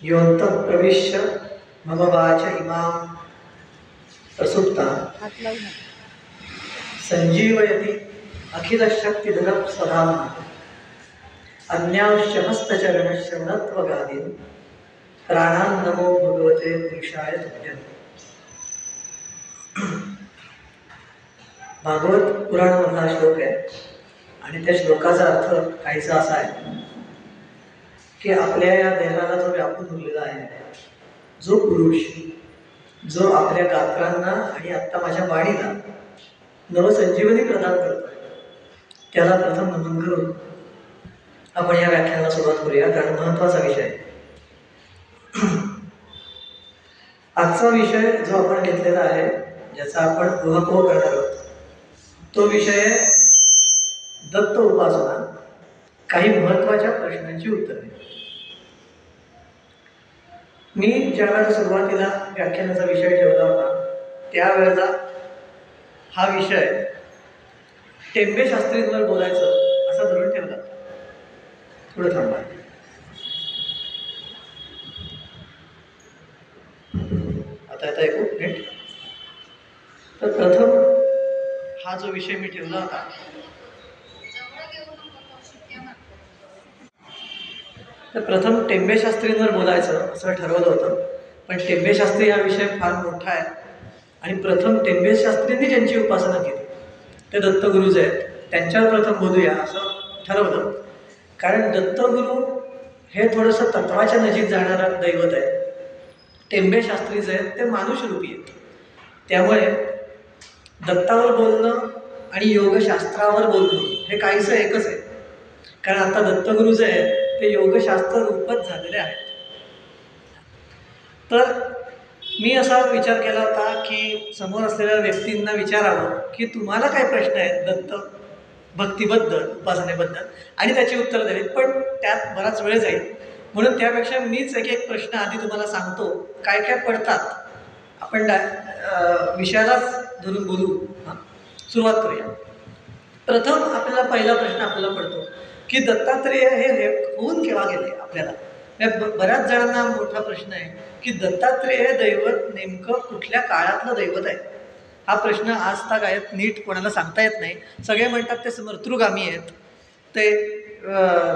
योऽन्तः प्रविश्य मम वाच इमां प्रसुप्तां संजीवयति अखिलशक्तिधरं स्वधाम्ना अन्यांश्च हस्तचरणश्रवणत्वगादीन् प्राणान् नमो भगवते पुरुषाय तुभ्यम्। भागवत पुराणामधला श्लोक आहे आणि त्या श्लोकाचा अर्थ काहीसा असा आहे की आपल्या या देहाला जो व्यापून उरलेला आहे, जो पुरुष जो आपल्या गात्रांना आणि आत्ता माझ्या वाणीला नवसंजीवनी प्रदान करतोय, त्याला प्रथम नमन करून आपण या व्याख्यानाला सुरुवात करूया, कारण महत्वाचा विषय आहे. आजचा विषय जो आपण घेतलेला आहे, ज्याचा आपण उहापोह करणार आहोत, तो विषय आहे दत्त उपासना, काही महत्वाच्या प्रश्नांची उत्तरे. मी ज्यावेळेला सुरुवातीला व्याख्यानाचा विषय ठेवला होता, त्यावेळेला हा विषय टेंबे शास्त्रींवर बोलायचं असा धरून ठेवला. थोडं थांबा. आता ऐकू नीट. तर प्रथम हा जो विषय मी ठेवला होता, तर प्रथम टेंबे शास्त्रींवर बोलायचं असं ठरवलं होतं. पण टेंबे शास्त्री हा विषय फार मोठा आहे आणि प्रथम टेंबे शास्त्रींनी ज्यांची उपासना केली ते दत्तगुरू जे आहेत त्यांच्यावर प्रथम बोलूया असं ठरवलं. कारण दत्तगुरू हे थोडंसं तत्वाच्या नजीक जाणारं दैवत आहे. टेंबे शास्त्री जे आहेत ते मानुषरूपी आहेत. त्यामुळे दत्तावर बोलणं आणि योगशास्त्रावर बोलणं हे काहीसं एकच आहे. कारण आता दत्तगुरू जे आहेत ते योगशास्त्र रूपच झालेले आहेत. तर मी असा विचार केला होता की समोर असलेल्या व्यक्तींना विचारावं की तुम्हाला काय प्रश्न आहेत दत्त भक्तीबद्दल, उपासनेबद्दल, आणि त्याची उत्तरं द्यावीत. पण त्यात बराच वेळ जाईल, म्हणून त्यापेक्षा मीच एक प्रश्न आधी तुम्हाला सांगतो काय काय पडतात. आपण विषयालाच धरून बोलू. सुरुवात करूया. प्रथम आपल्याला पहिला प्रश्न आपल्याला पडतो की दत्तात्रेय हे होऊन केव्हा गेले. आपल्याला बऱ्याच जणांना मोठा प्रश्न आहे की दत्तात्रेय हे दैवत नेमकं कुठल्या काळातलं दैवत आहे. हा प्रश्न आज तागायत नीट कोणाला सांगता येत नाही. सगळे म्हणतात ते समर्थुगामी आहेत, ते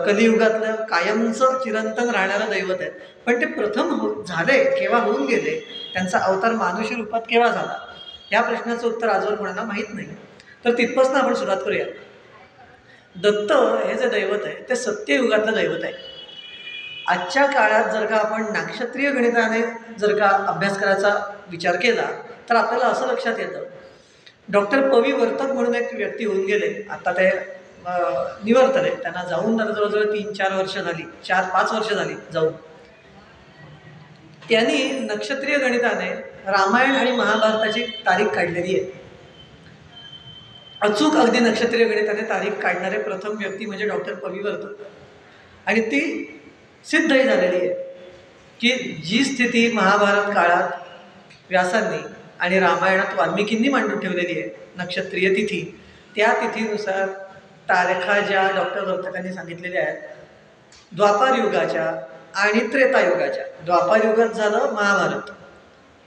कलियुगातलं कायमचं चिरंतन राहणारं दैवत आहेत. पण ते प्रथम झाले केव्हा, होऊन गेले, त्यांचा अवतार मानुषी रूपात केव्हा झाला, या प्रश्नाचं उत्तर आजवर कोणाला माहीत नाही. तर तिथपासून आपण सुरुवात करूया. दत्त हे जे दैवत आहे ते सत्ययुगातलं दैवत आहे. आजच्या काळात जर का आपण नाक्षत्रीय गणिताने जर का अभ्यास करायचा विचार केला तर आपल्याला असं लक्षात येतं, डॉक्टर पवी वर्तक म्हणून एक व्यक्ती होऊन गेले, आता ते निवर्तले, त्यांना जाऊन जवळजवळ 3-4 वर्ष झाली, 4-5 वर्ष झाली जाऊन. त्यांनी नक्षत्रीय गणिताने रामायण आणि महाभारताची तारीख काढलेली आहे. अचूक अगदी नक्षत्रीय गणिताने तारीख काढणारे प्रथम व्यक्ती म्हणजे डॉक्टर पवी वर्तक. आणि ती सिद्धही झालेली आहे की जी स्थिती महाभारत काळात व्यासांनी आणि रामायणात वाल्मिकींनी मांडून ठेवलेली आहे नक्षत्रीय तिथी, त्या तिथीनुसार तारखा ज्या डॉक्टर वर्तकांनी सांगितलेल्या आहेत द्वापार युगाच्या आणि त्रेतायुगाच्या. द्वापार युगात झालं महाभारत,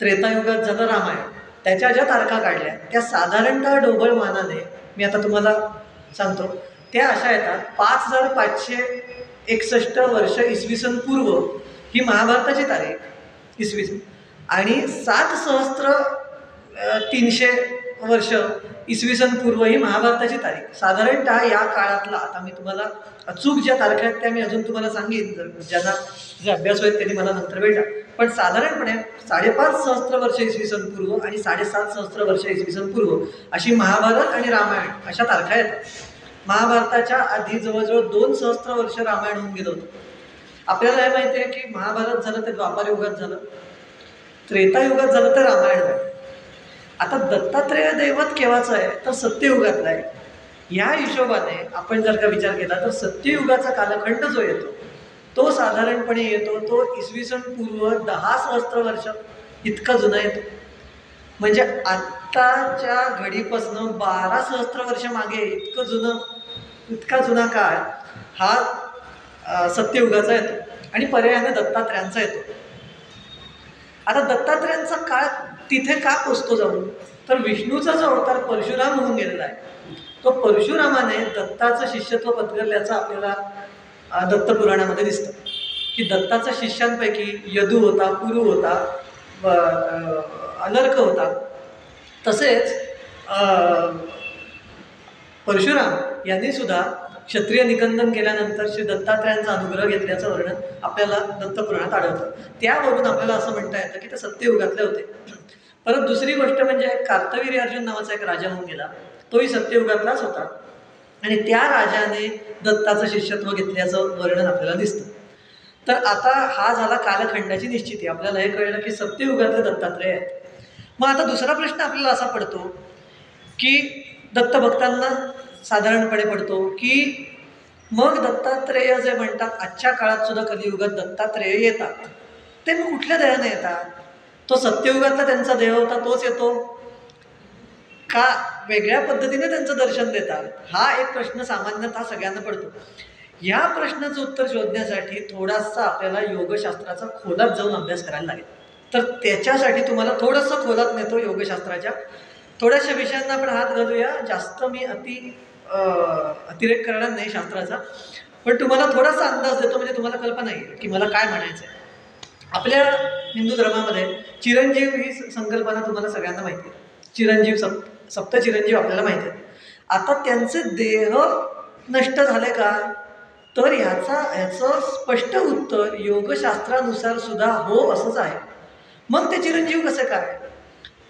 त्रेतायुगात झालं रामायण. त्याच्या ज्या तारखा काढल्या त्या साधारणतः ढोबळ मानाने मी आता तुम्हाला सांगतो त्या अशा येतात. 5561 वर्ष इसवी सन पूर्व ही महाभारताची तारीख इसवी सन, आणि 7300 वर्ष इसवी सन पूर्व ही महाभारताची तारीख. साधारणतः या काळातला, आता मी तुम्हाला अचूक ज्या तारखा आहेत त्या मी अजून तुम्हाला सांगेन, ज्यांना जे अभ्यास होईल त्यांनी मला नंतर भेटा. पण साधारणपणे 550 वर्ष इसवी सन पूर्व आणि 750 वर्ष इसवी सन पूर्व अशी महाभारत आणि रामायण अशा तारखा येतात. महाभारताच्या आधी जवळजवळ 2 सहस्त्र वर्ष रामायण होऊन गेलं होतं. आपल्याला हे माहिती आहे की महाभारत झालं ते द्वापार युगात झालं, त्रेतायुगात झालं तर रामायण झालं. आता दत्तात्रेय दैवत केव्हाचं आहे तर सत्ययुगातला आहे. या हिशोबाने आपण जर का विचार केला तर सत्ययुगाचा कालखंड जो येतो तो साधारणपणे येतो तो इसवी सन पूर्व 10 सहस्त्र वर्ष इतका जुना येतो. म्हणजे आत्ताच्या घडीपासून 12 सहस्त्र वर्ष मागे इतका जुना काळ हा सत्ययुगाचा येतो आणि पर्यायाने दत्तात्रयांचा येतो. आता दत्तात्रयांचा काळ तिथे का पोचतो जाऊन, तर विष्णूचा जो अवतार परशुराम होऊन गेलेला आहे, तो परशुरामाने दत्ताचं शिष्यत्व पत्करल्याचं आपल्याला दत्तपुराणामध्ये दिसतं की दत्ताच्या शिष्यांपैकी यदू होता, पुरू होता, अलर्क होता. तसेच परशुराम यांनी सुद्धा क्षत्रिय निकंदन केल्यानंतर श्री दत्तात्रयांचा अनुग्रह घेतल्याचं वर्णन आपल्याला दत्तपुराणात आढळतं. त्यावरून आपल्याला असं म्हणता येतं की ते सत्ययुगातले होते. परत दुसरी गोष्ट म्हणजे कार्तवीर्य अर्जुन नावाचा एक राजा होऊन गेला, तोही सत्ययुगातलाच होता आणि त्या राजाने दत्ताचं शिष्यत्व घेतल्याचं वर्णन आपल्याला दिसतं. तर आता हा झाला कालखंडाची निश्चिती. आपल्याला हे कळलं की सत्ययुगातले दत्तात्रय आहेत. मग आता दुसरा प्रश्न आपल्याला असा पडतो की दत्तभक्तांना साधारणपणे पडतो की मग दत्तात्रेय जे म्हणतात आजच्या काळात सुद्धा कलियुगात दत्तात्रेय येतात, ते मग कुठल्या देहाने येतात? तो सत्ययुगातला त्यांचा देह होता तोच येतो का वेगळ्या पद्धतीने त्यांचं दर्शन देतात? हा एक प्रश्न सामान्यतः सगळ्यांना पडतो. या प्रश्नाचं उत्तर शोधण्यासाठी थोडासा आपल्याला योगशास्त्राचा खोलात जाऊन अभ्यास करायला लागेल. तर त्याच्यासाठी तुम्हाला थोडंसं खोलात नेतो योगशास्त्राच्या. थोड्याशा विषयांना आपण हात घालूया. जास्त मी अतिरेक करणार नाही शास्त्राचा, पण तुम्हाला थोडासा अंदाज देतो म्हणजे तुम्हाला कल्पना येईल की मला काय म्हणायचं आहे. आपल्या हिंदू धर्मामध्ये चिरंजीव ही संकल्पना तुम्हाला सगळ्यांना माहिती आहे. चिरंजीव सप्तचिरंजीव आपल्याला माहिती आहे. आता त्यांचे देह नष्ट झाले का, तर ह्याचं स्पष्ट उत्तर योगशास्त्रानुसार सुद्धा हो असंच आहे. मग ते चिरंजीव कसे काय?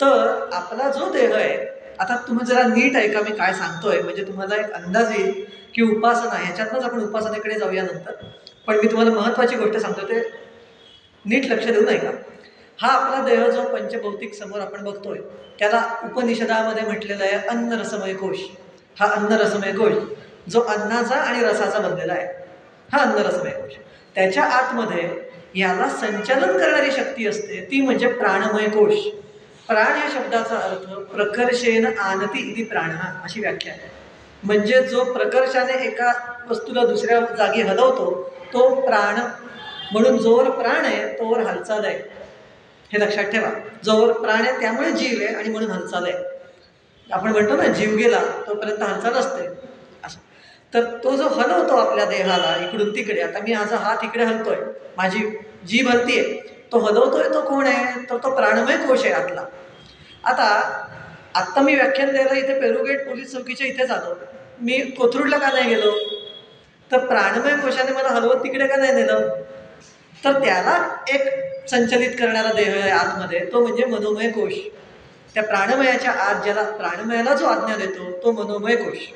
तर आपला जो देह आहे, आता तुम्ही जरा नीट ऐका मी काय सांगतोय, म्हणजे तुम्हाला एक अंदाज येईल की उपासना, ह्याच्यातनंच आपण उपासनेकडे जाऊया नंतर, पण मी तुम्हाला महत्त्वाची गोष्ट सांगतो, ते नीट लक्ष देऊन ऐका. हा आपला देह जो पंचभौतिक समोर आपण बघतोय, त्याला उपनिषदामध्ये म्हटलेलं आहे अन्नरसमय कोश. हा अन्नरसमय कोश जो अन्नाचा आणि रसाचा बनलेला आहे, हा अन्नरसमय कोश. त्याच्या आतमध्ये याला संचालन करणारी शक्ती असते, ती म्हणजे प्राणमय कोश. प्राण या शब्दाचा अर्थ प्रकर्षेन आनती इति प्राणः अशी व्याख्या आहे. म्हणजे जो प्रकर्षाने एका वस्तूला दुसऱ्या जागी हलवतो तो प्राण. म्हणून जोवर प्राण आहे तोवर हालचाल आहे, हे लक्षात ठेवा. जोवर प्राण आहे त्यामुळे जीव आहे आणि म्हणून हालचाल आहे. आपण म्हणतो ना जीव गेला तोपर्यंत हालचाल असते असं. तर तो जो हलवतो आपल्या देहाला इकडून तिकडे, आता मी माझा हात इकडे हलतोय, माझी जीभ हलतीये, तो हलवतोय तो कोण आहे? तर तो प्राणमय कोश आहे आतला. आत्ता मी व्याख्यान द्यायला इथे पेरुगेट पोलीस चौकीच्या इथेच आलो, मी कोथरूडला का नाही गेलो? तर प्राणमय कोशाने मला हलवत तिकडे का नाही नेलं? तर त्याला एक संचलित करणारा देह आहे आतमध्ये, तो म्हणजे मनोमय कोश. त्या प्राणमयाच्या आत ज्याला प्राणमयाला जो आज्ञा देतो तो मनोमय कोश.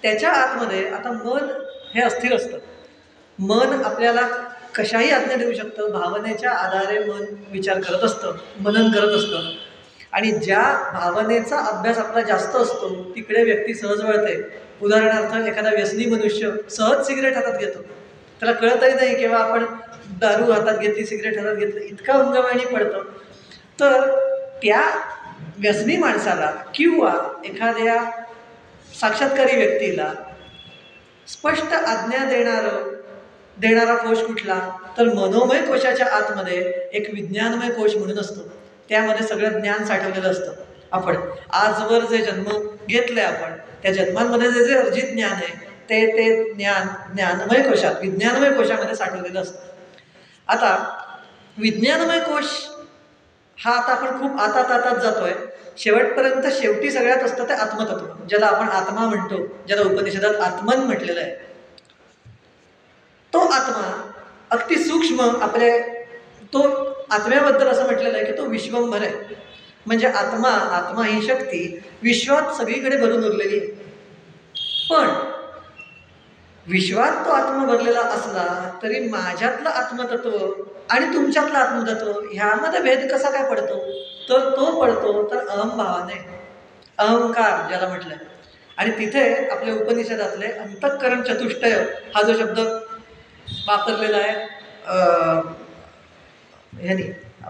त्याच्या आतमध्ये आता मन हे अस्थिर असतं. मन आपल्याला कशाही आज्ञा देऊ शकतं. भावनेच्या आधारे मन विचार करत असतं, मनन करत असतं. आणि ज्या भावनेचा अभ्यास आपला जास्त असतो तिकडे व्यक्ती सहज वळते. उदाहरणार्थ एखादा व्यसनी मनुष्य सहज सिगरेट हातात घेतो, त्याला कळतही नाही केव्हा आपण दारू हातात घेतली, सिगरेट हातात घेतली, इतका अंगवळणी पडतं. तर त्या व्यसनी माणसाला किंवा एखाद्या साक्षात्कारी व्यक्तीला स्पष्ट आज्ञा देणारा कोश कुठला? तर मनोमय कोशाच्या आतमध्ये एक विज्ञानमय कोश म्हणून असतो. त्यामध्ये सगळं ज्ञान साठवलेलं असतं. आपण आजवर जे जन्म घेतले, आपण त्या जन्मांमध्ये जे अर्जित ज्ञान आहे ते ज्ञानमय कोशात, विज्ञानमय कोशामध्ये साठवलेलं असतं. आता विज्ञानमय कोश हा आता आपण खूप आतात जातोय. शेवटी सगळ्यात असतं ते आत्मतत्व, ज्याला आपण आत्मा म्हणतो, ज्याला उपनिषदात आत्मन म्हटलेलं आहे. तो आत्मा अगदी सूक्ष्म तो आत्म्याबद्दल असं म्हटलेलं आहे की तो विश्वंभर आहे. म्हणजे आत्मा ही शक्ती विश्वात सगळीकडे भरून उरलेली आहे. पण विश्वात तो आत्मा भरलेला असला तरी माझ्यातलं आत्मतत्व आणि तुमच्यातलं आत्मतत्व ह्यामध्ये भेद कसा काय पडतो? तर तो पडतो तर अहंभावाने, अहंकार ज्याला म्हटलंय. आणि तिथे आपल्या उपनिषदातले अंतःकरण चतुष्टय हा जो शब्द वापरलेला आहे ह्यांनी,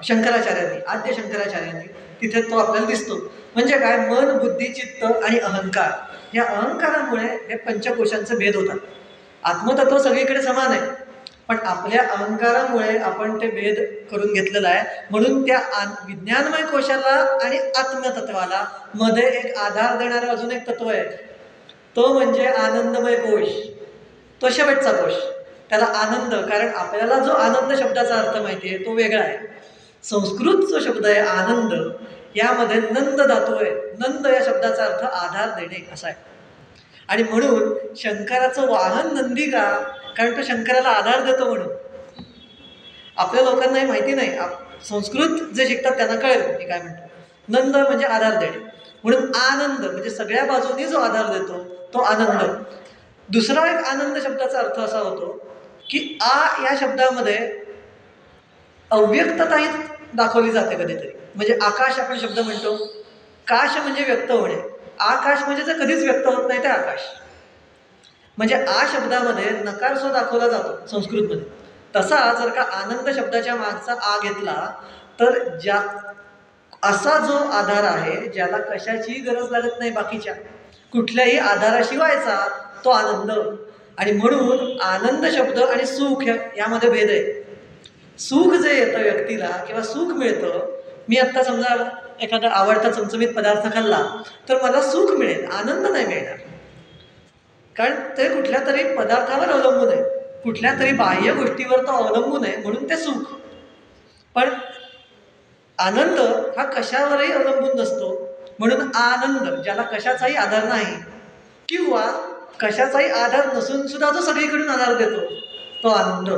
शंकराचार्यांनी, आद्य शंकराचार्यांनी, तिथे तो आपल्याला दिसतो. म्हणजे काय? मन, बुद्धी, चित्त आणि अहंकार. या अहंकारामुळे हे पंचकोशांचे भेद होतात. आत्मतत्व सगळीकडे समान आहे, पण आपल्या अहंकारामुळे आपण ते भेद करून घेतलेला आहे. म्हणून त्या विज्ञानमय कोशाला आणि आत्मतत्वाला मध्ये एक आधार देणारं अजून एक तत्व आहे, तो म्हणजे आनंदमय कोश, तो शेवटचा कोश. त्याला आनंद, कारण आपल्याला जो आनंद शब्दाचा अर्थ माहिती आहे तो वेगळा आहे. संस्कृत जो शब्द आहे आनंद, यामध्ये नंद धातू आहे. नंद या शब्दाचा अर्थ आधार देणे असा आहे. आणि म्हणून शंकराचं वाहन नंदी का? कारण तो शंकराला आधार देतो म्हणून. आपल्या लोकांना हे माहिती नाही, संस्कृत जे शिकतात त्यांना कळेल मी काय म्हणतो. नंद म्हणजे आधार देणे, म्हणून आनंद म्हणजे सगळ्या बाजूनी जो आधार देतो तो आनंद. दुसरा एक आनंद शब्दाचा अर्थ असा होतो की या शब्दामध्ये अव्यक्तताही दाखवली जाते कधीतरी. म्हणजे आकाश आपण शब्द म्हणतो, काश म्हणजे व्यक्त होणे, आकाश म्हणजे जे कधीच व्यक्त होत नाही ते आकाश. म्हणजे शब्दामध्ये नकार जो दाखवला जातो संस्कृतमध्ये, तसा जर का आनंद शब्दाच्या मागचा घेतला तर असा जो आधार आहे ज्याला कशाचीही गरज लागत नाही, बाकीच्या कुठल्याही आधाराशिवायचा तो आनंद. आणि म्हणून आनंद शब्द आणि सुख यामध्ये भेद आहे. सुख जे येतं व्यक्तीला किंवा सुख मिळतं, मी आत्ता समजा एखादा आवडता चमचमीत पदार्थ खाल्ला तर मला सुख मिळेल, आनंद नाही मिळणार, कारण ते कुठल्या तरी पदार्थावर अवलंबून आहे, कुठल्या तरी बाह्य गोष्टीवर तो अवलंबून आहे, म्हणून ते सुख. पण आनंद हा कशावरही अवलंबून नसतो, म्हणून आनंद ज्याला कशाचाही आधार नाही किंवा कशाचाही आधार नसून सुद्धा जो सगळीकडून आधार देतो तो आनंद,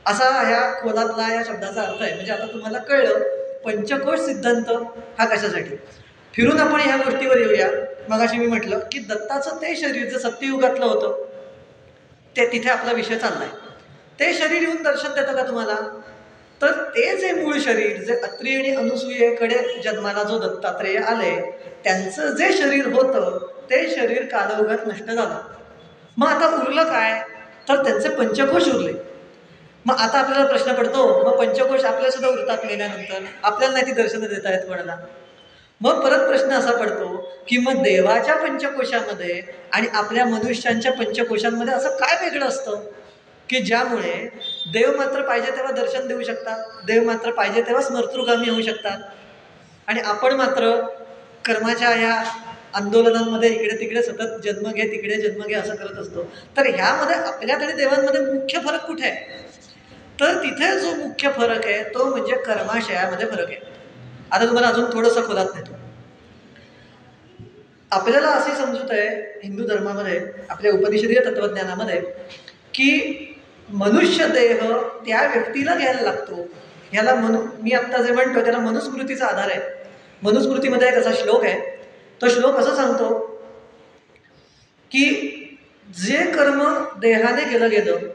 असा ह्या खोलातला या शब्दाचा अर्थ आहे. म्हणजे आता तुम्हाला कळलं पंचकोश सिद्धांत हा कशासाठी. फिरून आपण ह्या गोष्टीवर येऊया. मगाशी मी म्हटलं की दत्ताचं ते शरीर जे सत्ययुगातलं होतं ते तिथे आपला विषय चाललाय. ते शरीर येऊन दर्शन देतं का तुम्हाला? तर ते जे मूळ शरीर जे अत्री आणि अनुसूयेकडे जन्माला जो दत्तात्रेय आले त्यांचं जे शरीर होतं ते शरीर कालयुगात नष्ट झालं. मग आता उरलं काय? तर त्यांचे पंचकोश उरले. मग आता आपल्याला प्रश्न पडतो, मग पंचकोश आपल्या सुद्धा उरतात मेल्यानंतर, आपल्याला नाही ती दर्शनं देता येत कोणाला. मग परत प्रश्न असा पडतो की मग देवाच्या पंचकोशामध्ये आणि आपल्या मनुष्यांच्या पंचकोशांमध्ये असं काय वेगळं असतं की ज्यामुळे देव मात्र पाहिजे तेव्हा दर्शन देऊ शकतात, देव मात्र पाहिजे तेव्हा स्मर्तृगामी होऊ शकतात, आणि आपण मात्र कर्माच्या या आंदोलनांमध्ये इकडे तिकडे सतत जन्म घे तिकडे जन्म घे असं करत असतो. तर ह्यामध्ये आपल्यात आणि देवांमध्ये मुख्य फरक कुठे आहे? तर तिथे जो मुख्य फरक आहे तो म्हणजे कर्माशयामध्ये फरक आहे. आता तुम्हाला अजून थोडंसं खोलात नेतो. आपल्याला अशी समजूत आहे हिंदू धर्मामध्ये, आपल्या उपनिषदीय तत्वज्ञानामध्ये, की मनुष्य देह त्या व्यक्तीला घ्यायला लागतो. ह्याला मी आत्ता जे म्हणतो त्याला मनुस्मृतीचा आधार आहे. मनुस्मृतीमध्ये एक असा श्लोक आहे, तो श्लोक असं सांगतो की जे कर्म देहाने केलं गेलं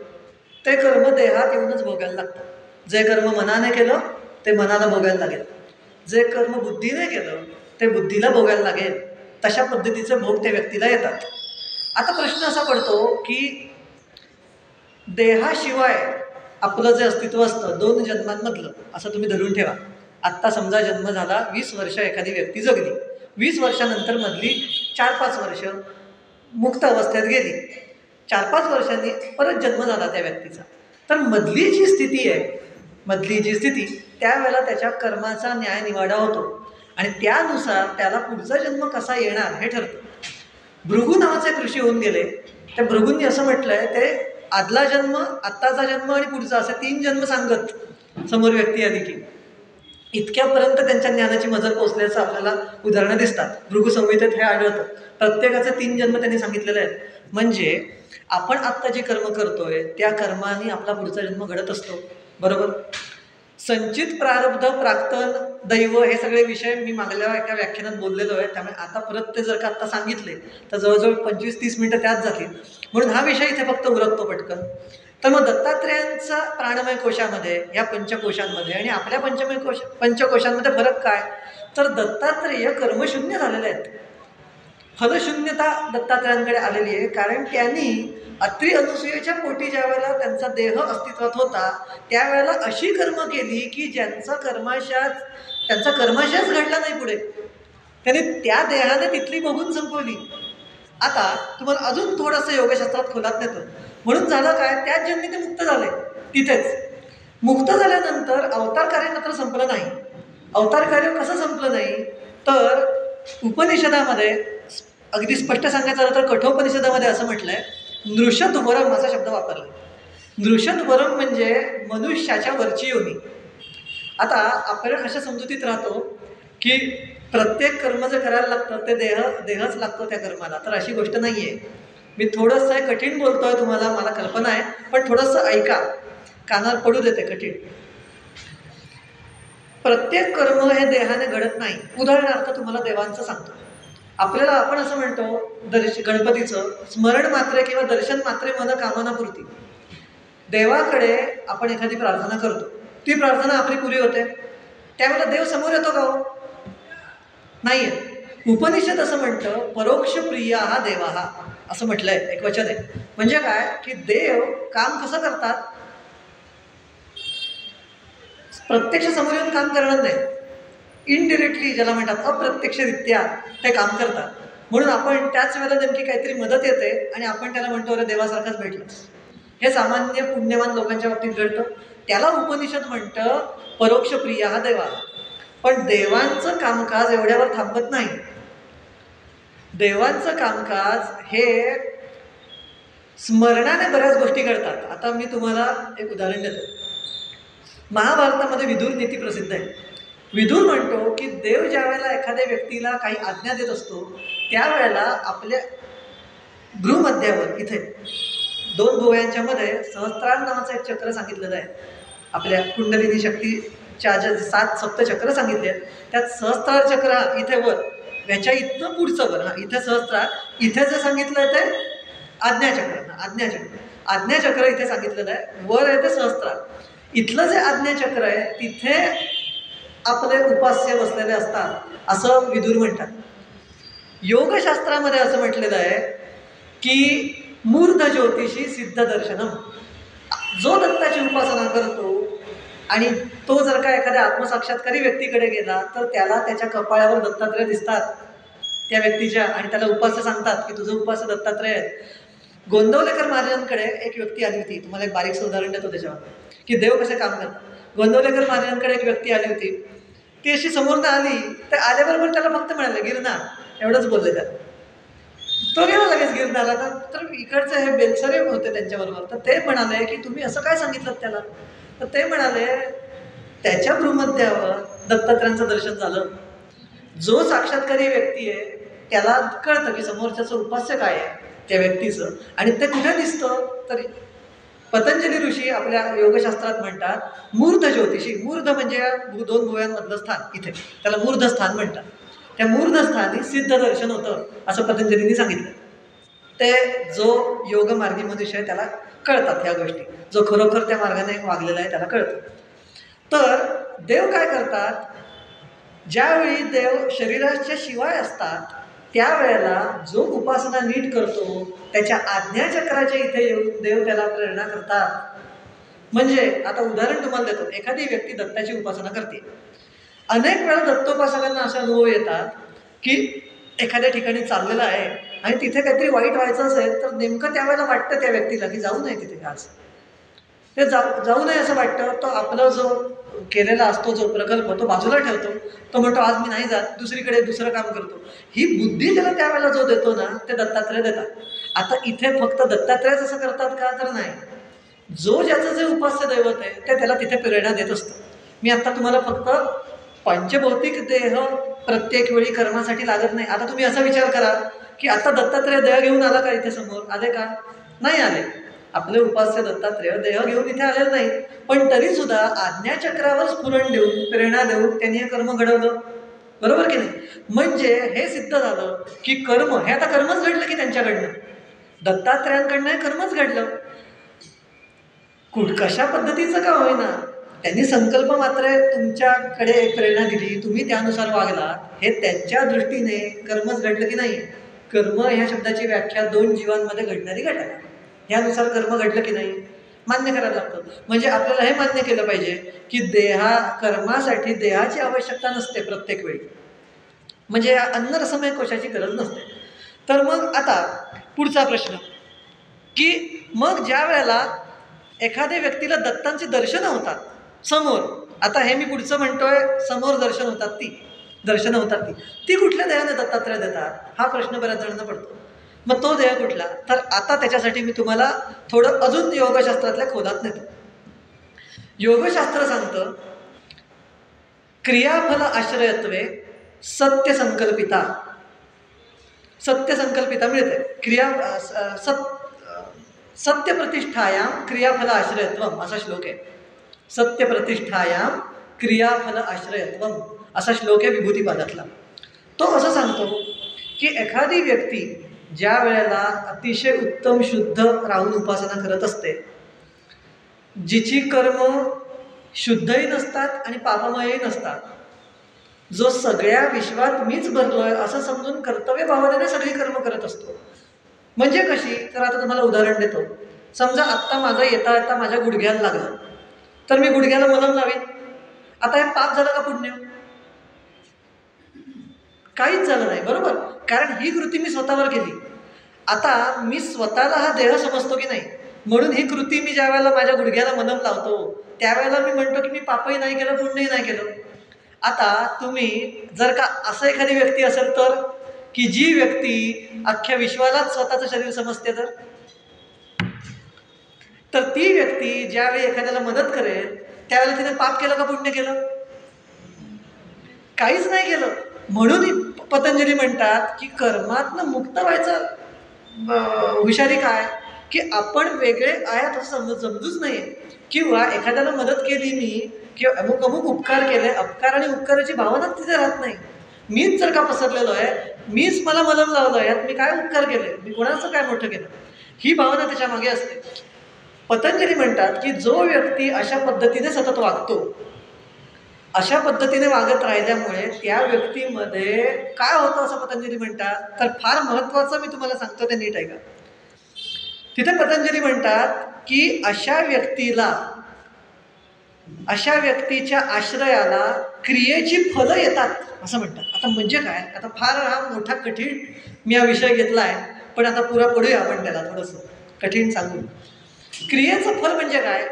ते कर्म देहात येऊनच भोगायला लागतं. जे कर्म मनाने केलं ते मनाला भोगायला लागेल, जे कर्म बुद्धीने केलं ते बुद्धीला भोगायला लागेल. तशा पद्धतीचे भोग त्या व्यक्तीला येतात. आता प्रश्न असा पडतो की देहाशिवाय आपलं जे अस्तित्व असतं 2 जन्मांमधलं, असं तुम्ही धरून ठेवा. आत्ता समजा जन्म झाला, 20 वर्ष एखादी व्यक्ती जगली, 20 वर्षानंतर मधली 4-5 वर्ष मुक्त अवस्थेत गेली, 4-5 वर्षांनी परत जन्म झाला त्या व्यक्तीचा. तर मधली जी स्थिती आहे त्यावेळेला त्याच्या कर्माचा न्याय निवाडा होतो आणि त्यानुसार त्याला पुढचा जन्म कसा येणार हे ठरतं. भृगू नावाचे ऋषी होऊन गेले. त्या भृगूंनी असं म्हटलंय, ते आदला जन्म, आत्ताचा जन्म आणि पुढचा असे 3 जन्म सांगत समोर व्यक्ती आली की इतक्यापर्यंत त्यांच्या ज्ञानाची मजल पोचल्याचं आपल्याला उदाहरणं दिसतात. भृगू संहितेत हे आढळतं. प्रत्येकाचे 3 जन्म त्यांनी सांगितलेले आहेत. म्हणजे आपण आत्ता जे कर्म करतोय त्या कर्माने आपला पुढचा जन्म घडत असतो, बरोबर. संचित प्रारब्ध, प्राक्तन, दैव हे सगळे विषय मी मागल्या एका व्याख्यानात बोललेलो आहे. त्यामुळे आता परत ते जर का आत्ता सांगितले तर जवळजवळ 25-30 मिनिटं त्यात जातील, म्हणून हा विषय इथे फक्त उरकतो पटकन. तर मग दत्तात्रेयांचा प्राणमय कोशामध्ये, या पंचकोशांमध्ये आणि आपल्या पंचकोशांमध्ये फरक काय? तर दत्तात्रेय कर्मशून्य झालेले आहेत. फलशून्यता दत्तात्रेयांकडे आलेली आहे, कारण त्यांनी अत्री अनुसूयेच्या पोटी ज्या वेळेला त्यांचा देह अस्तित्वात होता त्यावेळेला अशी कर्म केली की त्यांचा कर्माशयच घडला नाही पुढे. त्यांनी त्या देहाने तिथली बघून संपवली. आता तुम्हाला अजून थोडंसं योगशास्त्रात खोलात नेतो. म्हणून झालं काय, त्याच जन्मी ते मुक्त झाले तिथेच. मुक्त झाल्यानंतर अवतार कार्य मात्र संपलं नाही. अवतार कार्य कसं संपलं नाही, तर उपनिषदामध्ये अगदी स्पष्ट सांगायचं झालं तर कठोपनिषदामध्ये असं म्हटलंय, नृषद्वरम असा शब्द वापरला. नृषद्वरम म्हणजे मनुष्याच्या वरची योनी. आता आपण अशा समजुतीत राहतो की प्रत्येक कर्म जे करायला लागतं ते देहच लागतो त्या कर्माला, तर अशी गोष्ट नाही आहे. मी थोडंसं कठीण बोलतोय तुम्हाला, मला कल्पना आहे, पण थोडंसं ऐका, कानावर पडू देते कठीण. प्रत्येक कर्म हे देहाने घडत नाही. उदाहरणार्थ तुम्हाला देवांचं सांगतो. आपल्याला आपण असं म्हणतो गणपतीचं स्मरण मात्रे किंवा दर्शन मात्रे मन कामनापुरती. देवाकडे आपण एखादी प्रार्थना करतो, ती प्रार्थना आपली पुरी होते, त्यावेळेला देव समोर येतो का हो? नाही येत. उपनिषद असं म्हणतं, परोक्ष प्रिया हा देवा हा, असं म्हटलंय, एक वचन आहे. म्हणजे काय की देव काम कसं करतात, प्रत्यक्ष समोर येऊन काम करणार नाही, इनडिरेक्टली ज्याला म्हणतात अप्रत्यक्षरित्या ते काम करतात. म्हणून आपण त्याच वेळेला नेमकी काहीतरी मदत येते आणि आपण त्याला म्हणतो अरे देवासारखाच भेटलं. हे सामान्य पुण्यवान लोकांच्या बाबतीत घडतं. त्याला उपनिषद म्हणतं परोक्ष प्रिया हा देवा. पण देवांचं कामकाज एवढ्यावर थांबत नाही. देवांचं कामकाज हे स्मरणाने बऱ्याच गोष्टी घडतात. आता मी तुम्हाला एक उदाहरण देतो. महाभारतामध्ये विदुर नीती प्रसिद्ध आहे. विदुर म्हणतो की देव ज्या वेळेला एखाद्या व्यक्तीला काही आज्ञा देत असतो, त्यावेळेला आपल्या भ्रूमध्यावर इथे 2 भुवयांच्या मध्ये सहस्त्रार नावाचं एक चक्र सांगितलेलं आहे. आपल्या कुंडलिनी शक्तीच्या ज्या 7 सप्तचक्र सांगितले आहेत, त्यात सहस्त्रार चक्र इथे वर, ह्याच्या इथनं पुढचं वर, इथे सहस्त्रार, इथे जे सांगितलं ते आज्ञाचक्र. आज्ञाचक्र इथे सांगितलेलं आहे, वर आहे ते सहस्त्रार. इथलं जे आज्ञाचक्र आहे तिथे आपले उपास्य बसलेले असतात असं विदुर म्हणतात. योगशास्त्रामध्ये असं म्हटलेलं आहे की मूर्ध ज्योतिषी सिद्ध दर्शनम. जो दत्ताची उपासना करतो आणि तो जर का एखाद्या आत्मसाक्षात्कारी व्यक्तीकडे गेला तर त्याला त्याच्या कपाळावर दत्तात्रय दिसतात त्या व्यक्तीच्या, आणि त्याला उपास्य सांगतात की तुझं उपास्य दत्तात्रय आहे. गोंदवलेकर महाराजांकडे एक व्यक्ती आली होती. तुम्हाला एक बारीकचं उदाहरण देतो त्याच्यावर की देव कसे काम करतात. गोंदवलेकर महाराजांकडे एक व्यक्ती आली होती. ती अशी समोरनं आली तर आल्याबरोबर त्याला फक्त म्हणाले गिरनार, एवढंच बोलले त्याला. तो गेला लगेच गिरनारला. तर इकडचे हे बेलसरे होते त्यांच्याबरोबर, तर ते म्हणाले की तुम्ही असं काय सांगितलं त्याला. तर ते म्हणाले त्याच्या भ्रूमध्यावर दत्तात्रयांचं दर्शन झालं. जो साक्षात्कारी व्यक्ती आहे त्याला कळतं की समोरच्याचं उपास्य काय आहे त्या व्यक्तीचं, आणि ते कुठे दिसतं. तर पतंजली ऋषी आपल्या योगशास्त्रात म्हणतात मूर्ध ज्योतिषी. मूर्ध म्हणजे 2 भुवयांमधलं स्थान, इथे त्याला मूर्ध स्थान म्हणतात. त्या मूर्ध स्थानी सिद्ध दर्शन होतं असं पतंजलींनी सांगितलं. ते जो योगमार्गी मनुष्य आहे त्याला कळतात ह्या गोष्टी, जो खरोखर त्या मार्गाने वागलेला आहे त्याला कळतं. तर देव काय करतात, ज्यावेळी देव शरीराच्या शिवाय असतात त्यावेळेला जो उपासना नीट करतो त्याच्या आज्ञाचक्राच्या इथे येऊन देव त्याला प्रेरणा करतात. म्हणजे आता उदाहरण तुम्हाला देतो. एखादी व्यक्ती दत्ताची उपासना करते. अनेक वेळा दत्तोपासकांना असे अनुभव येतात की एखाद्या ठिकाणी चाललेला आहे आणि तिथे काहीतरी वाईट व्हायचं असेल तर नेमकं त्यावेळेला वाटतं त्या व्यक्तीला की जाऊ नये तिथे, आज ते जाऊ नये असं वाटतं. तो आपला जो केलेला असतो जो प्रकल्प तो बाजूला ठेवतो. तो म्हणतो आज मी नाही जात, दुसरीकडे दुसरं काम करतो. ही बुद्धी त्याला त्यावेळेला जो देतो ना ते दत्तात्रय देतात. आता इथे फक्त दत्तात्रयच असं करतात का, तर नाही. जो ज्याचं जे उपास्य दैवत आहे ते त्याला तिथे प्रेरणा देत असतं. मी आता तुम्हाला फक्त पंचभौतिक देह प्रत्येक वेळी कर्मासाठी लागत नाही. आता तुम्ही असा विचार करा की आता दत्तात्रय देह घेऊन आला का इथे समोर, आले का, नाही आले. आपले उपास्य दत्तात्रय देह घेऊन इथे आलेलं नाही, पण तरी सुद्धा आज्ञाचक्रावर स्फुरण देऊन प्रेरणा देऊन त्यांनी हे कर्म घडवलं. बरोबर की नाही. म्हणजे हे सिद्ध झालं की कर्म हे आता कर्मच घडलं की त्यांच्याकडनं, दत्तात्रयांकडनं हे कर्मच घडलं. कशा पद्धतीचं का होईना त्यांनी संकल्प मात्र तुमच्याकडे एक प्रेरणा दिली, तुम्ही त्यानुसार वागलात, हे त्यांच्या दृष्टीने कर्मच घडलं की नाही. कर्म ह्या शब्दाची व्याख्या 2 जीवांमध्ये घडणारी घटना, यानुसार कर्म घडलं की नाही मान्य करायला लागतं. म्हणजे आपल्याला हे मान्य केलं पाहिजे की कर्मासाठी देहाची आवश्यकता नसते प्रत्येक वेळी. म्हणजे अन्नरसमय कोशाची गरज नसते. तर मग आता पुढचा प्रश्न, की मग ज्या वेळेला एखाद्या व्यक्तीला दत्तांची दर्शनं होतात समोर, आता हे मी पुढचं म्हणतोय, समोर दर्शनं होतात ती कुठल्या देवाने दत्तात्रय देतात, हा प्रश्न बऱ्याच जणांना पडतो. मग तो देह कुठला? तर आता त्याच्यासाठी मी तुम्हाला थोडं अजून योगशास्त्रातल्या खोलात नेतो. योगशास्त्र सांगतं, क्रियाफल आश्रयत्वे सत्यसंकल्पिता मिळते. सत्यप्रतिष्ठायां क्रियाफल आश्रयत्वम असा श्लोक आहे. सत्यप्रतिष्ठायां क्रियाफल आश्रयत्वम असा श्लोक आहे विभूतिपादातला. तो असं सांगतो की एखादी व्यक्ती ज्या वेळेला अतिशय उत्तम शुद्ध राहून उपासना करत असते, जिची कर्म शुद्धही नसतात आणि पापमयही नसतात, जो सगळ्या विश्वात मीच भरलोय असं समजून कर्तव्य भावनेने सगळी कर्म करत असतो. म्हणजे कशी? तर आता तुम्हाला उदाहरण देतो. समजा आत्ता माझं येता माझ्या गुडघ्याला लागलं, तर मी गुडघ्याला मलम लावीन. आता हे पाप झालं का पुण्य? काहीच झालं नाही, बरोबर? कारण ही कृती मी स्वतःवर केली. आता मी स्वतःला हा देह समजतो की नाही, म्हणून ही कृती मी ज्या वेळेला माझ्या गुडघ्याला मलम लावतो त्यावेळेला मी म्हणतो की मी पापही नाही केलं, पुण्यही नाही केलं. आता तुम्ही जर का असं एखादी व्यक्ती असेल तर, की जी व्यक्ती अख्ख्या विश्वालाच स्वतःचं शरीर समजते, तर ती व्यक्ती ज्यावेळी एखाद्याला मदत करेल त्यावेळेला तिने पाप केलं का पुण्य केलं? काहीच नाही केलं. म्हणून पतंजली म्हणतात की कर्मातनं मुक्त व्हायचं हुशारी काय, की आपण वेगळे आहेत असं समजूच नाही. किंवा एखाद्याला मदत केली मी, किंवा अमुक अमुक उपकार केले, अपकार आणि उपकाराची भावना तिथे राहत नाही. मीच जर का पसरलेलो आहे, मीच मला मलम लावलं, यात मी काय उपकार केले, मी कोणाचं काय मोठं केलं, ही भावना त्याच्या मागे असते. पतंजली म्हणतात की जो व्यक्ती अशा पद्धतीने सतत वागतो, अशा पद्धतीने वागत राहिल्यामुळे त्या व्यक्तीमध्ये काय होतं असं पतंजली म्हणतात. तर फार महत्त्वाचं मी तुम्हाला सांगतो, ते नीट ऐका. तिथे पतंजली म्हणतात की अशा व्यक्तीच्या आश्रयाला क्रियेची फलं येतात असं म्हणतात. आता म्हणजे काय? आता फार हा मोठा कठीण मी हा विषय घेतला आहे, पण आता पुरा पडूया आपण त्याला थोडंसं कठीण सांगून. क्रियेचं फल म्हणजे काय?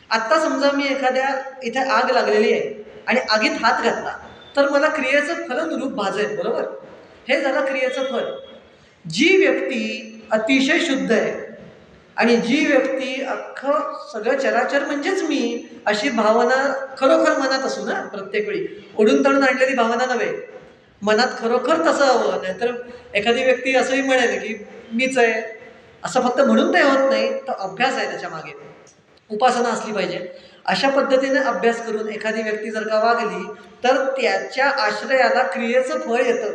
आत्ता समजा मी एखाद्या इथे आग लागलेली आहे आणि आगीत हात घातला, तर मला क्रियेचं फलनुरूप भाजेल, बरोबर? हे झालं क्रियेचं फल. जी व्यक्ती अतिशय शुद्ध आहे आणि जी व्यक्ती अख्खं सगळं चराचर म्हणजेच मी अशी भावना खरोखर मनात असू ना, प्रत्येक वेळी ओढून ताणून आणलेली भावना नव्हे, मनात खरोखर तसं हवं. नाहीतर एखादी व्यक्ती असंही म्हणेल की मीच आहे, असं फक्त म्हणून ते होत नाही, तर अभ्यास आहे त्याच्या मागे, उपासना असली पाहिजे. अशा पद्धतीने अभ्यास करून एखादी व्यक्ती जर का वागली तर त्याच्या आश्रयाला क्रियेचं फळ येतं.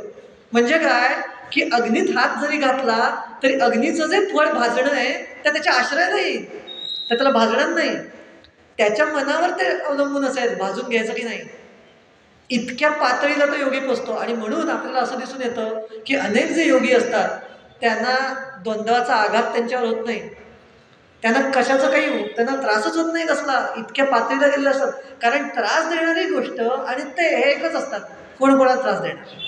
म्हणजे काय? की अग्नीत हात जरी घातला तरी अग्नीचं जे फळ भाजणं आहे ते त्याच्या आश्रयाला येईल, तर त्याला भाजणार नाही. त्याच्या मनावर ते अवलंबून असेल भाजून घ्यायचं की नाही. इतक्या पातळीला तो योगी पोचतो. आणि म्हणून आपल्याला असं दिसून येतं की अनेक जे योगी असतात त्यांना द्वंद्वाचा आघात त्यांच्यावर होत नाही, त्यांना कशाचं त्यांना त्रासच होत नाही कसला, इतक्या पातळीला गेलेले असतात. कारण त्रास देणारी गोष्ट आणि ते हे एकच असतात, कोण कोणाला त्रास देणार,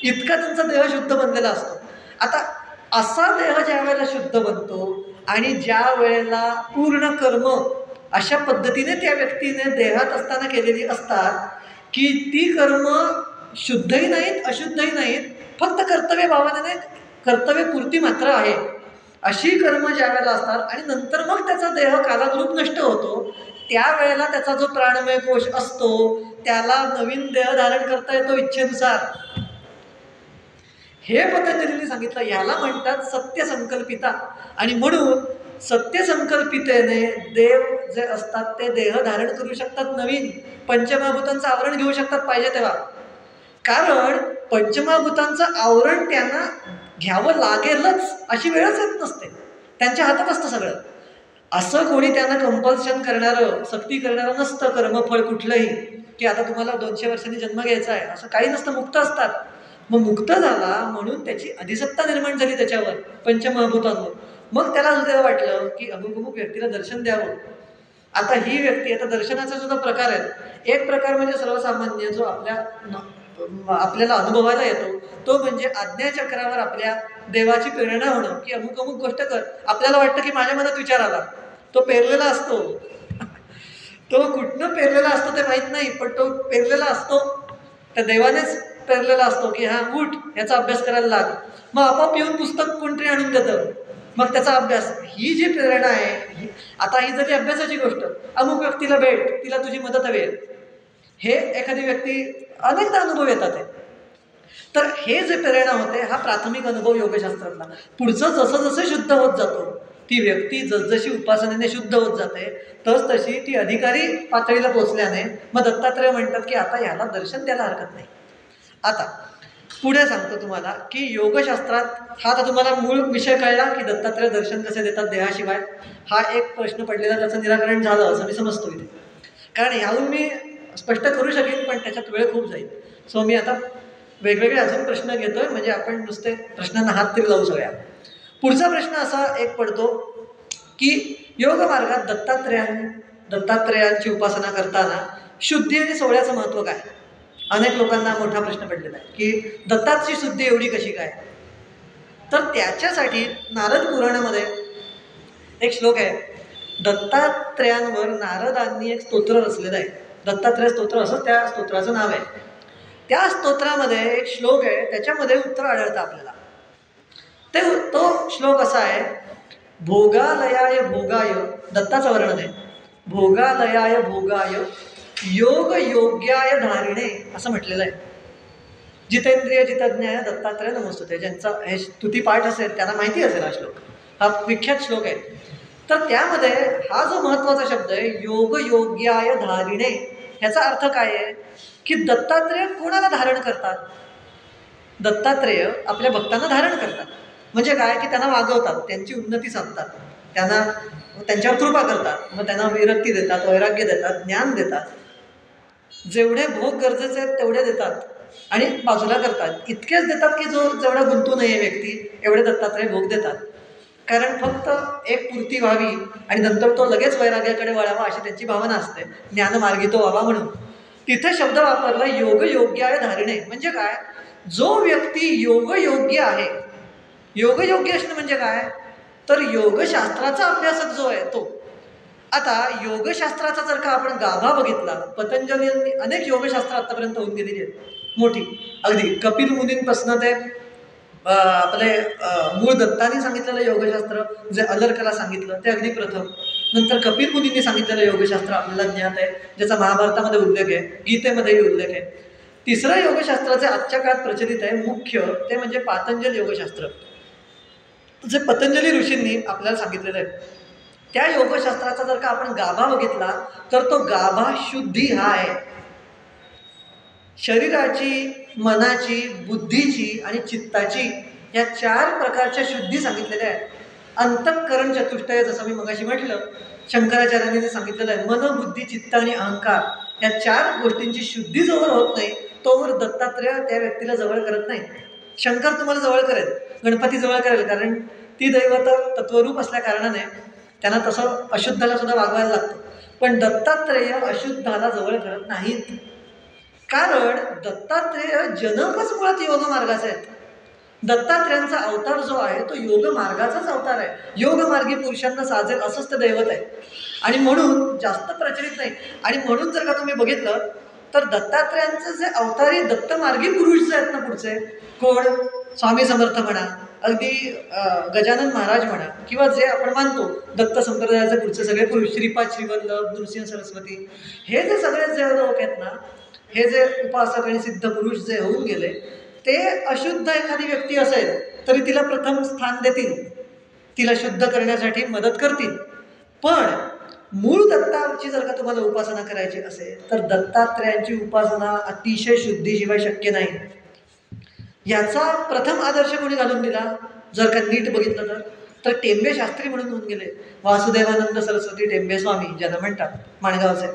इतका त्यांचा देह शुद्ध बनलेला असतो. आता असा देह ज्या वेळेला शुद्ध बनतो आणि ज्या वेळेला पूर्ण कर्म अशा पद्धतीने त्या व्यक्तीने देहात असताना केलेली असतात की ती कर्म शुद्धही नाहीत अशुद्धही नाहीत, फक्त कर्तव्य भावनेने कर्तव्यपूर्ती मात्र आहे, अशी कर्म ज्या वेळेला असतात आणि नंतर मग त्याचा देह कालानुरूप नष्ट होतो, त्यावेळेला त्याचा जो प्राणमय कोश असतो त्याला नवीन देह धारण करता येतो इच्छेनुसार. हे पतंजलीने सांगितलं. याला म्हणतात सत्यसंकल्पिता. आणि म्हणून सत्यसंकल्पितेने देव जे असतात ते देह धारण करू शकतात, नवीन पंचमहाभूतांचं आवरण घेऊ शकतात पाहिजे तेव्हा. कारण पंचमहाभूतांचं आवरण त्यांना घ्यावं लागेलच अशी वेळच येत नसते, त्यांच्या हातात असतं सगळं. असं कोणी त्यांना कंपल्शन करणारं, सक्ती करणारं नसतं कर्मफळ कुठलंही, की आता तुम्हाला 200 वर्षांनी जन्म घ्यायचा आहे, असं काही नसतं. मुक्त असतात. मग मुक्त झाला म्हणून त्याची अधिसत्ता निर्माण झाली त्याच्यावर, पंचमहाभूतांवर. मग त्याला सुद्धा वाटलं की अमुक अमुक व्यक्तीला दर्शन द्यावं. आता ही व्यक्ती, आता दर्शनाचा सुद्धा प्रकार आहेत. एक प्रकार म्हणजे सर्वसामान्य जो आपल्या आपल्याला अनुभवायला येतो तो म्हणजे आज्ञाचक्रावर आपल्या देवाची प्रेरणा होणं, की अमुक अमुक गोष्ट कर. आपल्याला वाटतं की माझ्या मनात विचार आला, तो पेरलेला असतो. तो कुठनं पेरलेला असतो ते माहीत नाही, पण तो पेरलेला असतो, त्या देवानेच पेरलेला असतो की हा उठ याचा अभ्यास करायला लाग. मग आपोआप येऊन पुस्तक कोणतरी आणून देतं, मग त्याचा अभ्यास. ही जी प्रेरणा आहे, आता ही जरी अभ्यासाची गोष्ट, अमुक व्यक्तीला भेट, तिला तुझी मदत हवी आहे, हे एखादी व्यक्ती अनेकदा अनुभव येतात आहे. तर हे जे प्रेरणा होते हा प्राथमिक अनुभव योगशास्त्रातला. पुढचं जसं जसं शुद्ध होत जातो, ती व्यक्ती जसजशी उपासनेने शुद्ध होत जाते तशी ती अधिकारी पातळीला पोचल्याने मग दत्तात्रय म्हणतात की आता याला दर्शन द्यायला हरकत नाही. आता पुढे सांगतो तुम्हाला की योगशास्त्रात हा आता तुम्हाला मूळ विषय कळला की दत्तात्रय दर्शन कसे देतात देहाशिवाय. हा एक प्रश्न पडलेला, त्याचं निराकरण झालं असं मी समजतो इथे. कारण ह्याहून मी स्पष्ट करू शकेन पण त्याच्यात वेळ खूप जाईल. सो मी आता वेगवेगळे अजून प्रश्न घेतोय, म्हणजे आपण नुसते प्रश्नांना हात तरी लावू सगळ्या. पुढचा प्रश्न असा एक पडतो की योग मार्गात दत्तात्रयांची उपासना करताना शुद्धी आणि सोहळ्याचं महत्त्व काय. अनेक लोकांना मोठा प्रश्न पडलेला आहे की दत्ताची शुद्धी एवढी कशी काय. तर त्याच्यासाठी नारद पुराणामध्ये एक श्लोक आहे. दत्तात्रयांवर नारदांनी एक स्तोत्र रचलेलं आहे, दत्तात्रय स्तोत्र असं त्या स्तोत्राचं नाव आहे. त्या स्तोत्रामध्ये एक श्लोक आहे, त्याच्यामध्ये उत्तर आढळतं आपल्याला. तो श्लोक असा आहे, भोगालयाय भोगाय, दत्ताचं वर्णन आहे, भोगालयाय भोगाय योग योग्याय धारिणे असं म्हटलेलं आहे. जितेंद्रिय जितज्ञाय दत्तात्रय नमोस्तुते. ज्यांचा हे स्तुतिपाठ असेल त्यांना माहिती असेल हा श्लोक, हा विख्यात श्लोक आहे. तर त्यामध्ये हा जो महत्त्वाचा शब्द आहे योग योग्याय धारिणे, ह्याचा अर्थ काय आहे की दत्तात्रेय कोणाला धारण करतात. दत्तात्रेय आपल्या भक्तांना धारण करतात म्हणजे काय की त्यांना वागवतात, त्यांची उन्नती साधतात, त्यांना त्यांच्यावर कृपा करतात, मग त्यांना विरक्ती देतात, वैराग्य देतात, ज्ञान देतात, जेवढे भोग गरजेचे आहेत तेवढे देतात आणि बाजूला करतात. इतकेच देतात की जो जेवढा गुंतू नये व्यक्ती एवढे दत्तात्रय भोग देतात. कारण फक्त एक पूर्ती व्हावी आणि नंतर तो लगेच वैराग्याकडे वळावा अशी त्यांची भावना असते, ज्ञानमार्गी तो व्हावा म्हणून. तिथे शब्द वापरला योग योग्याय धारिणे. म्हणजे काय, जो व्यक्ती योगयोग्य आहे. योगयोग्य असणं म्हणजे काय, तर योगशास्त्राचा अभ्यासक जो आहे तो. आता योगशास्त्राचा जर का आपण गाभा बघितला, पतंजलींनी अनेक योगशास्त्र आतापर्यंत होऊन गेलेली आहेत मोठी, अगदी कपिल मुनींपासून ते आपले मूळ दत्तानी सांगितलेलं योगशास्त्र जे अलर्कला सांगितलं ते अगदी प्रथम. नंतर कपिल मुनींनी सांगितलेलं योगशास्त्र आपल्याला ज्ञात आहे, ज्याचा महाभारतामध्ये उल्लेख आहे, गीतेमध्येही उल्लेख आहे. तिसरं योगशास्त्राचे आजच्या काळात प्रचलित आहे मुख्य, ते म्हणजे पातंजल योगशास्त्र, जे पतंजली ऋषींनी आपल्याला सांगितलेलं आहे. त्या योगशास्त्राचा जर का आपण गाभा बघितला तर तो गाभा शुद्धी हा आहे. शरीराची, मनाची, बुद्धीची आणि चित्ताची या 4 प्रकारच्या शुद्धी सांगितलेल्या आहेत. अंतःकरण चतुष्टय जसं मी मगाशी म्हटलं, शंकराचार्यांनी सांगितलेलं आहे, मन, बुद्धी, चित्त आणि अहंकार या 4 गोष्टींची शुद्धी जोवर होत नाही तोवर दत्तात्रय त्या व्यक्तीला जवळ करत नाही. शंकर तुम्हाला जवळ करेल, गणपती जवळ करेल, कारण ती दैवत तत्वरूप असल्या कारणाने त्यांना तसं अशुद्धाला सुद्धा वागवायला लागतं. पण दत्तात्रेय अशुद्धाला जवळ करत नाहीत, कारण दत्तात्रेय जनकच मुळात योग मार्गाचे आहेत. दत्तात्रेयांचा अवतार जो आहे तो योग मार्गाचाच अवतार आहे. योगमार्गी पुरुषांना साजेल असंच ते दैवत आहे आणि म्हणून जास्त प्रचलित नाही. आणि म्हणून जर का तुम्ही बघितलं तर दत्तात्रेयांचे जे अवतारी दत्तमार्गी पुरुष जे आहेत ना पुढचे, कोण, स्वामी समर्थ म्हणा, अगदी गजानन महाराज म्हणा, किंवा जे आपण मानतो दत्त संप्रदायाचे पुढचे सगळे पुरुष, श्रीपाद, श्रीवल्लभ, नृसिंह सरस्वती, हे जे सगळे जे लोक आहेत ना, हे जे उपासक आणि सिद्ध पुरुष जे होऊन गेले, ते अशुद्ध एखादी व्यक्ती असेल तरी तिला प्रथम स्थान देतील, तिला शुद्ध करण्यासाठी मदत करतील. पण मूळ दत्ताची जर का तुम्हाला उपासना करायची असेल तर दत्तात्रयांची उपासना अतिशय शुद्धीशिवाय शक्य नाही. याचा प्रथम आदर्श कोणी घालून दिला जर का नीट बघितलं तर टेंबे शास्त्री म्हणून होऊन गेले. वासुदेवानंद सरस्वती टेंबे स्वामी ज्यांना म्हणतात, माणगावचे.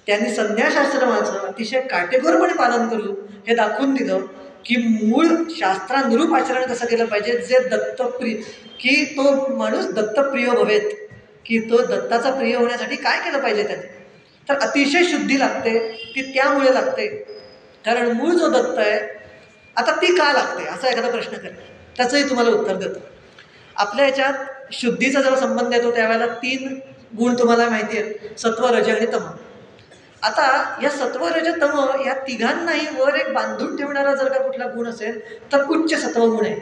त्यांनी संन्यासाश्रमाचं अतिशय काटेकोरपणे पालन करून हे दाखवून दिलं की मूळ शास्त्रानुरूप आचरण कसं केलं पाहिजे, जे दत्तप्रिय, की तो माणूस दत्तप्रिय भवेत, की तो दत्ताचा प्रिय होण्यासाठी काय केलं पाहिजे त्याने. तर अतिशय शुद्धी लागते, ती त्यामुळे लागते. कारण मूळ जो दत्त आहे, आता ती का लागते असा एखादा प्रश्न करेल, त्याचंही तुम्हाला उत्तर देतो. आपल्या ह्याच्यात शुद्धीचा जेव्हा संबंध येतो त्यावेळेला 3 गुण तुम्हाला माहिती आहेत, सत्व, रज आणि तम. आता या सत्व, रज, तम या तिघांनाही वर एक बांधून ठेवणारा जर का कुठला गुण असेल तर उच्च सत्वगुण आहे.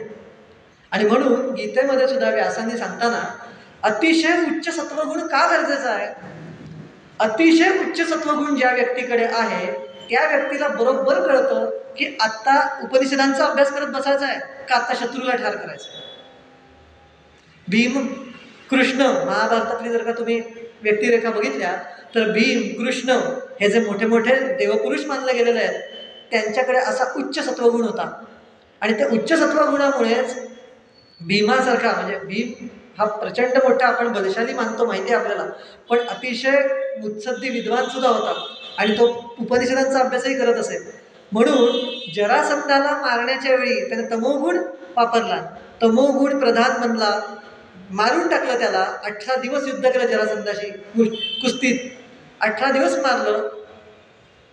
आणि म्हणून गीतेमध्ये सुद्धा व्यासांनी सांगताना अतिशय उच्च सत्वगुण का गरजेचा आहे, अतिशय उच्च सत्वगुण ज्या व्यक्तीकडे आहे त्या व्यक्तीला बरोबर कळतं की आत्ता उपनिषदांचा अभ्यास करत बसायचा आहे का आत्ता शत्रूला ठार करायचं आहे. भीम, कृष्ण, महाभारतातली जर का तुम्ही व्यक्तिरेखा बघितल्या तर भीम, कृष्ण हे जे मोठे मोठे देवपुरुष मानले गेलेले आहेत त्यांच्याकडे असा उच्च सत्वगुण होता. आणि त्या उच्च सत्वगुणामुळेच भीमासारखा, म्हणजे भीम हा प्रचंड मोठा आपण बलशाली मानतो माहिती आहे आपल्याला, पण अतिशय मुत्सद्दी विद्वान सुद्धा होता आणि तो उपनिषदांचा अभ्यासही करत असेल. म्हणून जरासंधाला मारण्याच्या वेळी त्याने तमोगुण वापरला, तमोगुण प्रधान बनला, मारून टाकलं त्याला. 18 दिवस युद्ध केलं जरासंधाशी कुस्तीत, 18 दिवस मारलं.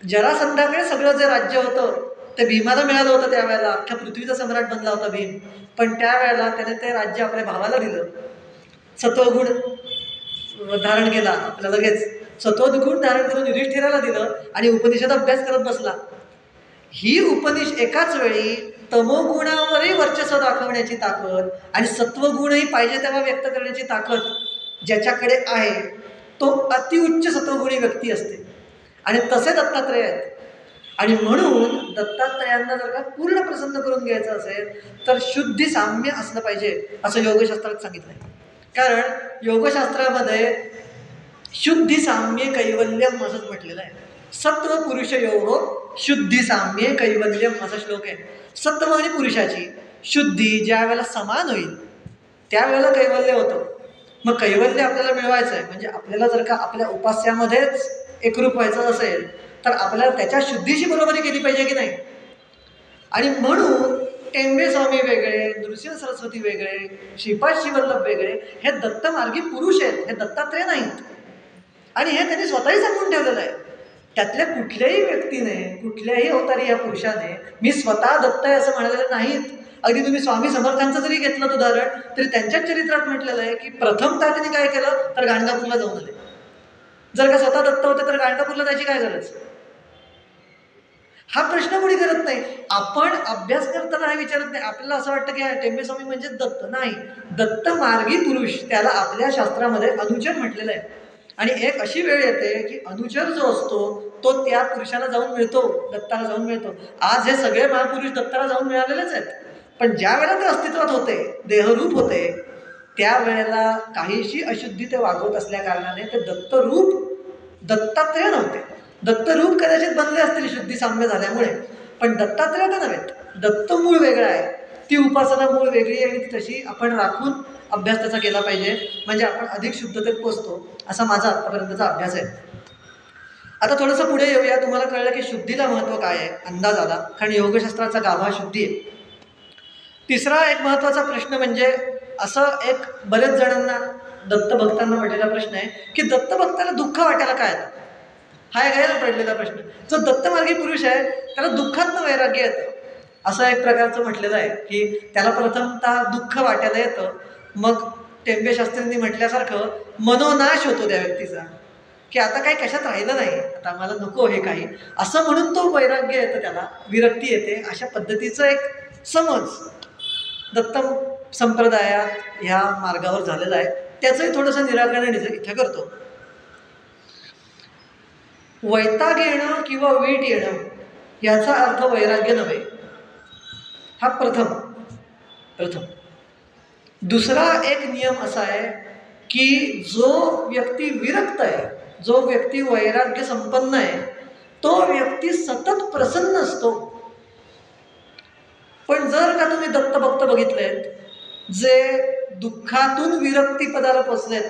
जरासंधाकडे सगळं जे राज्य होतं ते भीमाला मिळालं होतं त्यावेळेला, अख्ख्या पृथ्वीचा सम्राट बनला होता भीम, पण त्यावेळेला त्याने ते राज्य आपल्या भावाला दिलं. सत्वगुण धारण केला, आपल्याला लगेच सत्वगुण धारण करून युधिष्ठिराला दिलं आणि उपनिषद अभ्यास करत बसला. ही एकाच वेळी तमोगुणावरही वर्चस्व दाखवण्याची ताकद आणि सत्वगुणही पाहिजे तेव्हा व्यक्त करण्याची ताकद ज्याच्याकडे आहे तो अतिउच्च सत्वगुणी व्यक्ती असते. आणि तसे दत्तात्रय आहेत. आणि म्हणून दत्तात्रयांना जर का पूर्ण प्रसन्न करून घ्यायचं असेल तर शुद्धी साम्य असलं पाहिजे असं योगशास्त्रात सांगितलं आहे. कारण योगशास्त्रामध्ये शुद्धी साम्य कैवल्यम असंच म्हटलेलं आहे. सत्व पुरुष योग शुद्धी साम्य कैवल्यम असा श्लोक आहे. सत्व आणि पुरुषाची शुद्धी ज्या वेळेला समान होईल त्यावेळेला कैवल्य होतं. मग कैवल्य आपल्याला मिळवायचं आहे म्हणजे आपल्याला जर का आपल्या उपास्यामध्येच एकरूप व्हायचं असेल तर आपल्याला त्याच्या शुद्धीशी बरोबरी केली पाहिजे की नाही. आणि म्हणून टेंबे स्वामी वेगळे, नृसिंह सरस्वती वेगळे, श्रीपाद श्रीवल्लभ वेगळे, हे दत्तमार्गी पुरुष आहेत, हे दत्तात्रय नाहीत. आणि हे त्यांनी स्वतःही सांगून ठेवलेलं आहे. त्यातल्या कुठल्याही व्यक्तीने, कुठल्याही अवतारी या पुरुषाने मी स्वतः दत्त आहे असं म्हणालेलं नाहीत. अगदी तुम्ही स्वामी समर्थांचं जरी घेतलं उदाहरण तरी त्यांच्याच चरित्रात म्हटलेलं आहे की प्रथमतः त्यांनी काय केलं तर गाणगापूरला जाऊन आले. जर का स्वतः दत्त होते तर गाणगापूरला जायची काय गरज, हा प्रश्न कोणी करत नाही. आपण अभ्यास करताना हे विचारत नाही. आपल्याला असं वाटतं की टेंबे स्वामी म्हणजे दत्त नाही, दत्त मार्गी पुरुष त्याला आपल्या शास्त्रामध्ये अनुचर म्हटलेलं आहे. आणि एक अशी वेळ येते की अनुचर जो असतो तो त्या पुरुषाला जाऊन मिळतो, दत्ताला जाऊन मिळतो. आज हे सगळे महापुरुष दत्ताला जाऊन मिळालेलेच आहेत, पण ज्या वेळेला ते अस्तित्वात होते, देहरूप होते, त्यावेळेला काहीशी अशुद्धी ते वागवत असल्या कारणाने ते दत्तरूप दत्तात्रय नव्हते. दत्तरूप कदाचित बनले असतील शुद्धी साम्य झाल्यामुळे, पण दत्तात्रय तर नव्हेत. दत्त मूळ वेगळं आहे, ती उपासना मूळ वेगळी आहे आणि ती तशी आपण राखून अभ्यास त्याचा केला पाहिजे म्हणजे आपण अधिक शुद्धतेत पोचतो, असा माझा आत्तापर्यंतचा अभ्यास आहे. आता थोडंसं पुढे येऊया. तुम्हाला कळलं की शुद्धीला महत्त्व काय आहे, अंदाज आला, कारण योगशास्त्राचा गाभा शुद्धी आहे. तिसरा एक महत्त्वाचा प्रश्न म्हणजे असं एक बरेच जणांना दत्तभक्तांना पडलेला प्रश्न आहे की दत्तभक्ताला दुःख वाटायला काय येतं. हा एक घ्यायला पडलेला प्रश्न. जो दत्तमार्गी पुरुष आहे त्याला दुःखातनं वैराग्य येतं असं एक प्रकारचं म्हटलेलं आहे की त्याला प्रथमतः दुःख वाटायला येतं, मग टेंबे शास्त्रींनी म्हटल्यासारखं मनोनाश होतो त्या व्यक्तीचा की आता काही कशात राहिलं नाही, आता मला नको हे काही, असं म्हणून तो वैराग्य येतं, त्याला विरक्ती येते. अशा पद्धतीचं एक समज दत्त संप्रदायात ह्या मार्गावर झालेला आहे. त्याचंही थोडंसं निराकरण इथे करतो. वैताग येणं किंवा वीट येणं याचा अर्थ वैराग्य नव्हे, हा प्रथम. दुसरा एक नियम असा आहे की जो व्यक्ती विरक्त आहे, जो व्यक्ती वैराग्य संपन्न आहे, तो व्यक्ती सतत प्रसन्न असतो. पण जर का तुम्ही दत्तभक्त बघितलेत जे दुःखातून विरक्ती पदाला पोचलेत,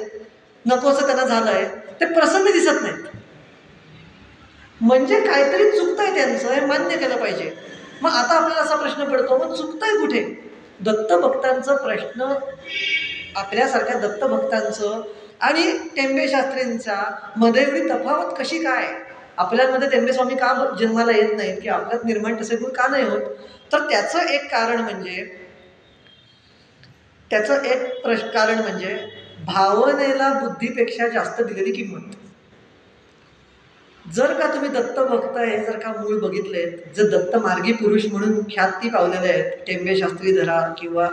नकोसं त्यांना झालंय, ते प्रसन्न दिसत नाहीत. म्हणजे काहीतरी चुकतंय त्यांचं, हे मान्य केलं पाहिजे. मग आता आपल्याला असा प्रश्न पडतो, मग चुकतंय कुठे. दत्तभक्तांचा प्रश्न, आपल्यासारख्या दत्तभक्तांचं आणि टेंबे शास्त्रींच्या मध्ये एवढी तफावत कशी काय, आपल्यामध्ये टेंबेस्वामी का जन्माला येत नाहीत, की आपल्यात निर्माण तसे गुण का नाही होत? तर त्याचं एक कारण म्हणजे भावनेला बुद्धीपेक्षा जास्त दिलेली किंमत. जर का तुम्ही दत्त भक्त हे जर का मूळ बघितलेत, जर दत्त मार्गी पुरुष म्हणून ख्याती पावलेले आहेत, टेंबे शास्त्री धरा किंवा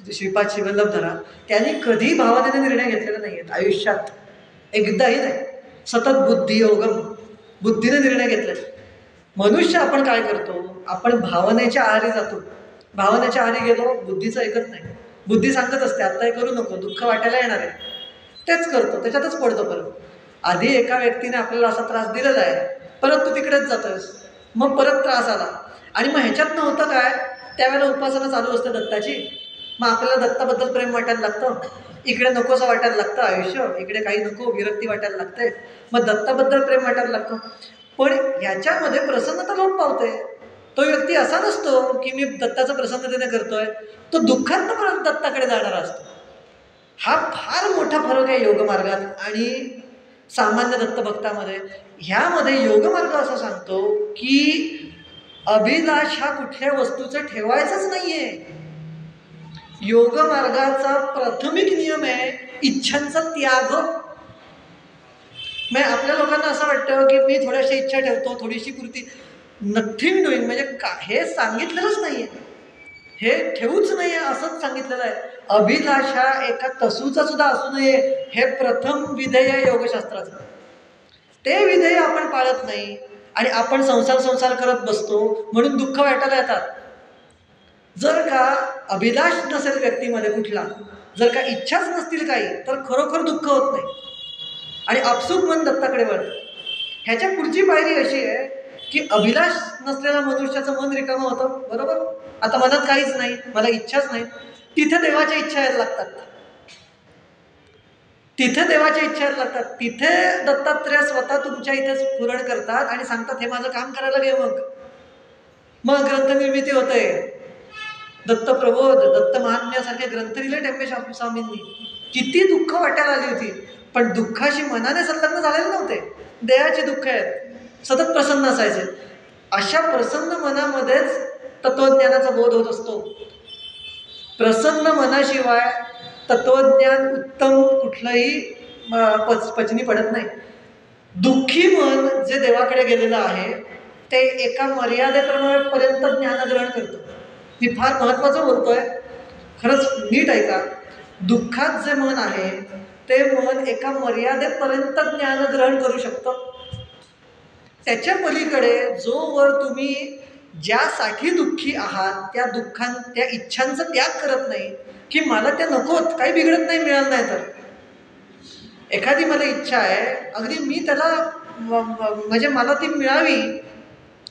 श्रीपाद शिवल्लभ धरा, त्यांनी कधी भावनेने निर्णय घेतलेले नाही आहेत आयुष्यात, एकदाही नाही. सतत बुद्धीने निर्णय घेतले. मनुष्य आपण काय करतो, आपण भावनेच्या आहारी जातो. भावनेच्या आहारी गेलो, बुद्धीचं ऐकत नाही. बुद्धी सांगत असते आता हे करू नको, दुःख वाटायला येणार आहे, तेच करतो, त्याच्यातच पडतो परत. आधी एका व्यक्तीने आपल्याला असा त्रास दिलेला आहे, परत तू तिकडेच जातोयस, मग परत त्रास आला, आणि मग ह्याच्यात नव्हतं काय, त्यावेळेला उपासना चालू असते दत्ताची. मग आपल्याला दत्ताबद्दल प्रेम वाटायला लागतं, इकडे नकोसं वाटायला लागतं आयुष्य, इकडे काही नको, विरक्ती वाटायला लागते, मग दत्ताबद्दल प्रेम वाटायला लागतं. पण ह्याच्यामध्ये प्रसन्नता लोप पावते. तो व्यक्ती असा नसतो की मी दत्ताचं प्रसन्नतेने करतोय, तो दुःखातनं परत दत्ताकडे जाणारा असतो. हा फार मोठा फरक आहे योगमार्गात आणि सामान्य दत्तभक्तामध्ये. ह्यामध्ये योगमार्ग असं सांगतो की अभिलाष हा कुठल्या वस्तूचं ठेवायचंच नाहीये. योगमार्गाचा प्राथमिक नियम आहे इच्छांचा त्याग. म्हणजे आपल्या लोकांना असं वाटतं की मी थोड्याशा इच्छा ठेवतो, थोडीशी पूर्ती, नथिंग डुईंग, म्हणजे हे सांगितलेलंच नाहीये, हे ठेवूच नाहीये असंच सांगितलेलं आहे. अभिलाषा एका तसूचा सुद्धा असू नये, हे प्रथम विधेय आहे योगशास्त्राचं. ते विधेय आपण पाळत नाही आणि आपण संसार करत बसतो, म्हणून दुःख वाटायला येतात. जर का अभिलाष नसेल व्यक्तीमध्ये कुठला, जर का इच्छाच नसतील काही, तर खरोखर दुःख होत नाही आणि आपसूक मन दत्ताकडे वळतं. ह्याच्या पुढची पायरी अशी आहे की अभिलाष नसलेल्या मनुष्याचं मन रिकामं होतं, बरोबर. आता मनात काहीच नाही, मला इच्छाच नाही, तिथे देवाच्या इच्छा यायला लागतात. तिथे दत्तात्रय स्वतः तुमच्या इथे स्फुरण करतात आणि सांगतात हे माझं काम करायला घे. मग ग्रंथ निर्मिती होते. दत्तप्रबोध, दत्त महात्म्यासारखे ग्रंथ लिहिले टेंबे स्वामींनी. किती दुःख वाटायला आली होती, पण दुःखाशी मनाने संलग्न झालेले नव्हते. देहाचे दुःख आहेत, सतत प्रसन्न असायचे. अशा प्रसन्न मनामध्येच तत्वज्ञानाचा बोध होत असतो. प्रसन्न मनाशिवाय तत्वज्ञान उत्तम कुठलंही पचनी पडत नाही. दुःखी मन जे देवाकडे गेलेलं आहे ते एका मर्यादेपर्यंत ज्ञानग्रहण करतं. मी फार महत्त्वाचं बोलतोय, खरंच नीट ऐका. दुःखात जे मन आहे ते मन एका मर्यादेपर्यंत ज्ञानग्रहण करू शकतं. त्याच्या पलीकडे जोवर तुम्ही ज्यासाठी दुःखी आहात त्या इच्छांचा त्याग करत नाही, की मला त्या नकोत, काही बिघडत नाही मिळालं नाही तर. एखादी मला इच्छा आहे, अगदी मी त्याला म्हणजे मला ती मिळावी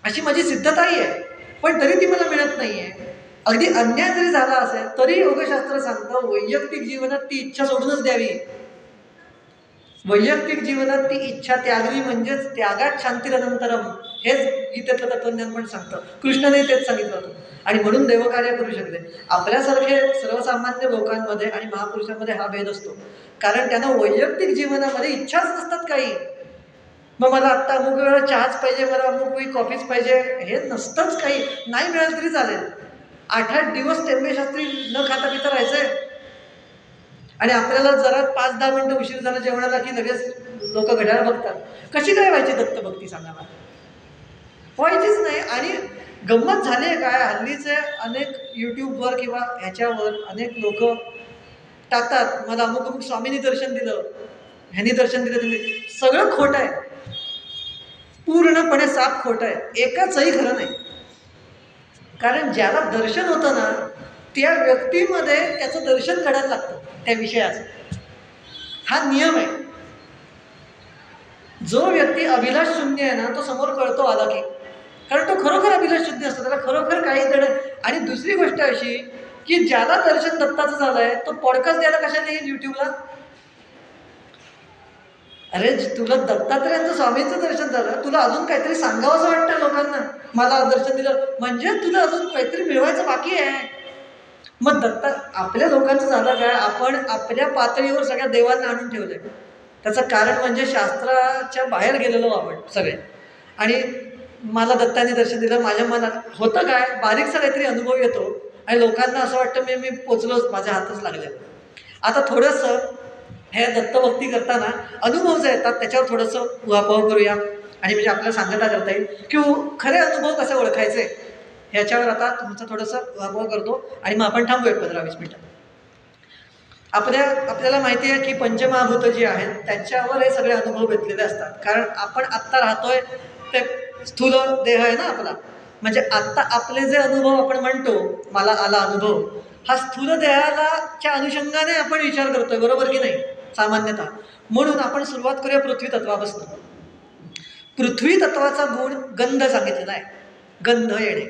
अशी माझी सिद्धताही आहे, पण तरी ती मला मिळत नाहीये. अगदी अन्याय जरी झाला असेल तरी योगशास्त्र सांगतं वैयक्तिक जीवनात ती इच्छा सोडूनच द्यावी. वैयक्तिक जीवनात ती इच्छा त्यागली म्हणजेच त्यागात शांतीरनंतरम, हेच गीतेतलं तत्वज्ञान पण सांगतं. कृष्णाने तेच सांगितलं होतं आणि म्हणून देवकार्य करू शकले. आपल्यासारखे सर्वसामान्य लोकांमध्ये आणि महापुरुषांमध्ये हा भेद असतो, कारण त्यांना वैयक्तिक जीवनामध्ये इच्छाच नसतात काही. मग मला आत्ता अमुक वेळा चहाच पाहिजे, मला अमुक वेळी कॉफीच पाहिजे, हे नसतंच काही. नाही मिळालं तरी चालेल. 8-8 दिवस टेंबेशास्त्री न खाता पिता राहायचंय आणि आपल्याला जरा 5-10 मिनिटं उशीर झाला जेवणाला की लगेच लोक घड्याळ बघतात. कशी काय व्हायची दत्तभक्ती सांगा मला? व्हायचीच नाही. आणि गंमत झाली आहे काय, हल्लीचे अनेक यूट्यूबवर किंवा ह्याच्यावर अनेक लोक टाकतात मला अमुक अमुक स्वामींनी दर्शन दिलं, ह्यांनी दर्शन दिलं, तुम्ही सगळं खोटं आहे, पूर्णपणे साफ खोटं आहे, एकचही खरं नाही. कारण ज्याला दर्शन होतं ना त्या व्यक्तीमध्ये त्याचं दर्शन घडायला लागतं त्या विषयाचं. हा नियम आहे. जो व्यक्ती अभिलाष शून्य आहे ना तो समोर कळतो आला की, कारण तो खरोखर अभिलाष शून्य असतो, त्याला खरोखर काही दड. आणि दुसरी गोष्ट अशी की ज्याला दर्शन दत्ताचं झालंय तो पॉडकास्ट द्यायला कशाला येईल युट्यूबला? अरे तुला दत्तात्रयांचं स्वामींचं दर्शन झालं, तुला अजून काहीतरी सांगावंसं वाटतं लोकांना, मला दर्शन दिलं म्हणजे तुला अजून काहीतरी मिळवायचं बाकी आहे. मग आपल्या लोकांचं झालं काय, आपण आपल्या पातळीवर सगळ्या देवांना आणून ठेवलंय. त्याचं कारण म्हणजे शास्त्राच्या बाहेर गेलेलो आपण सगळे. आणि मला दत्ताने दर्शन दिलं. माझ्या मनात होतं काय, बारीकसा काहीतरी अनुभव येतो आणि लोकांना असं वाटतं मी पोचलोच, माझ्या हातच लागले. आता थोडंसं हे दत्तभक्ती करताना अनुभव जे येतात त्याच्यावर थोडंसं उहापोह करूया आणि म्हणजे आपल्याला सांगता करता येईल की खरे अनुभव कसे ओळखायचे ह्याच्यावर आता तुमचं थोडंसं उहापोह करतो आणि मग आपण थांबूया 15-20 मिनिटं. आपल्याला माहिती आहे की पंचमहाभूत जी आहेत त्यांच्यावर हे सगळे अनुभव घेतलेले असतात. कारण आपण आत्ता राहतोय ते स्थूल देह आहे ना आपला, म्हणजे आत्ता आपले जे अनुभव आपण म्हणतो मला आला अनुभव, हा स्थूल देहाच्या अनुषंगाने आपण विचार करतोय, बरोबर की नाही सामान्यतः. म्हणून आपण सुरुवात करूया पृथ्वी तत्वापासून. पृथ्वी तत्वाचा गुण गंध सांगितलेला आहे, गंध येणे.